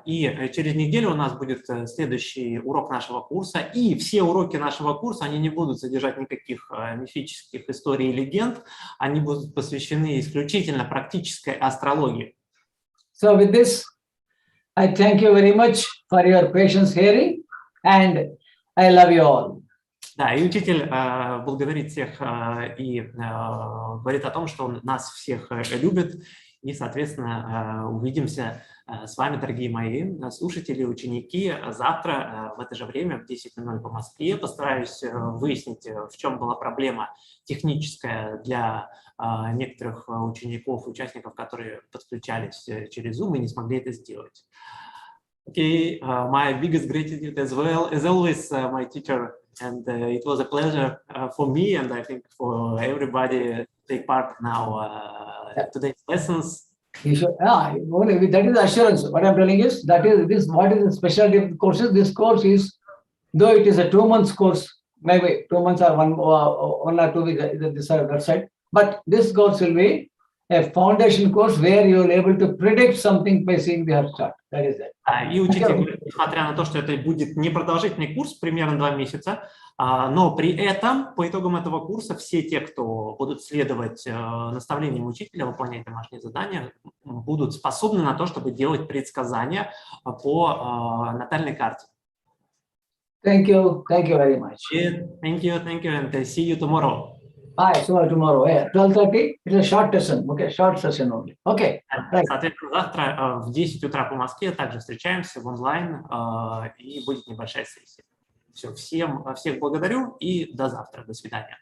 И через неделю у нас будет следующий урок нашего курса. И все уроки нашего курса, они не будут содержать никаких мифических историй и легенд. Они будут посвящены исключительно практической астрологии. So with this, I thank you very much for your patience hearing, and I love you all. Да, и учитель благодарит всех и говорит о том, что он нас всех любит. И, соответственно, увидимся с вами, дорогие мои слушатели, ученики, завтра в это же время, в 10:00 по Москве. Постараюсь выяснить, в чем была проблема техническая для некоторых учеников, участников, которые подключались через Zoom и не смогли это сделать. Okay, my biggest gratitude as well, as always, my teacher, and it was a pleasure for me, and I think for everybody to take part now today's lessons. You should, only that is assurance. What I'm telling is that is this. What is the specialty of the courses? This course is, though it is a 2 months course, maybe 2 months or 1 or 2 weeks this or that side, but this course will be a foundation course where you will be able to predict something by seeing the heart chart. That is it. И учитель, несмотря на то, что это будет непродолжительный курс, примерно 2 месяца, но при этом, по итогам этого курса, все те, кто будут следовать наставлениям учителя, выполнять домашние задания, будут способны на то, чтобы делать предсказания по натальной карте. Thank you very much. Thank you, and see you tomorrow. Bye. So tomorrow, 12:30. It's a short session. Okay, short session only. Okay. Right. Соответственно, завтра в 10 утра по Москве также встречаемся в онлайн, и будет небольшая сессия. Все, всех благодарю и до завтра. До свидания.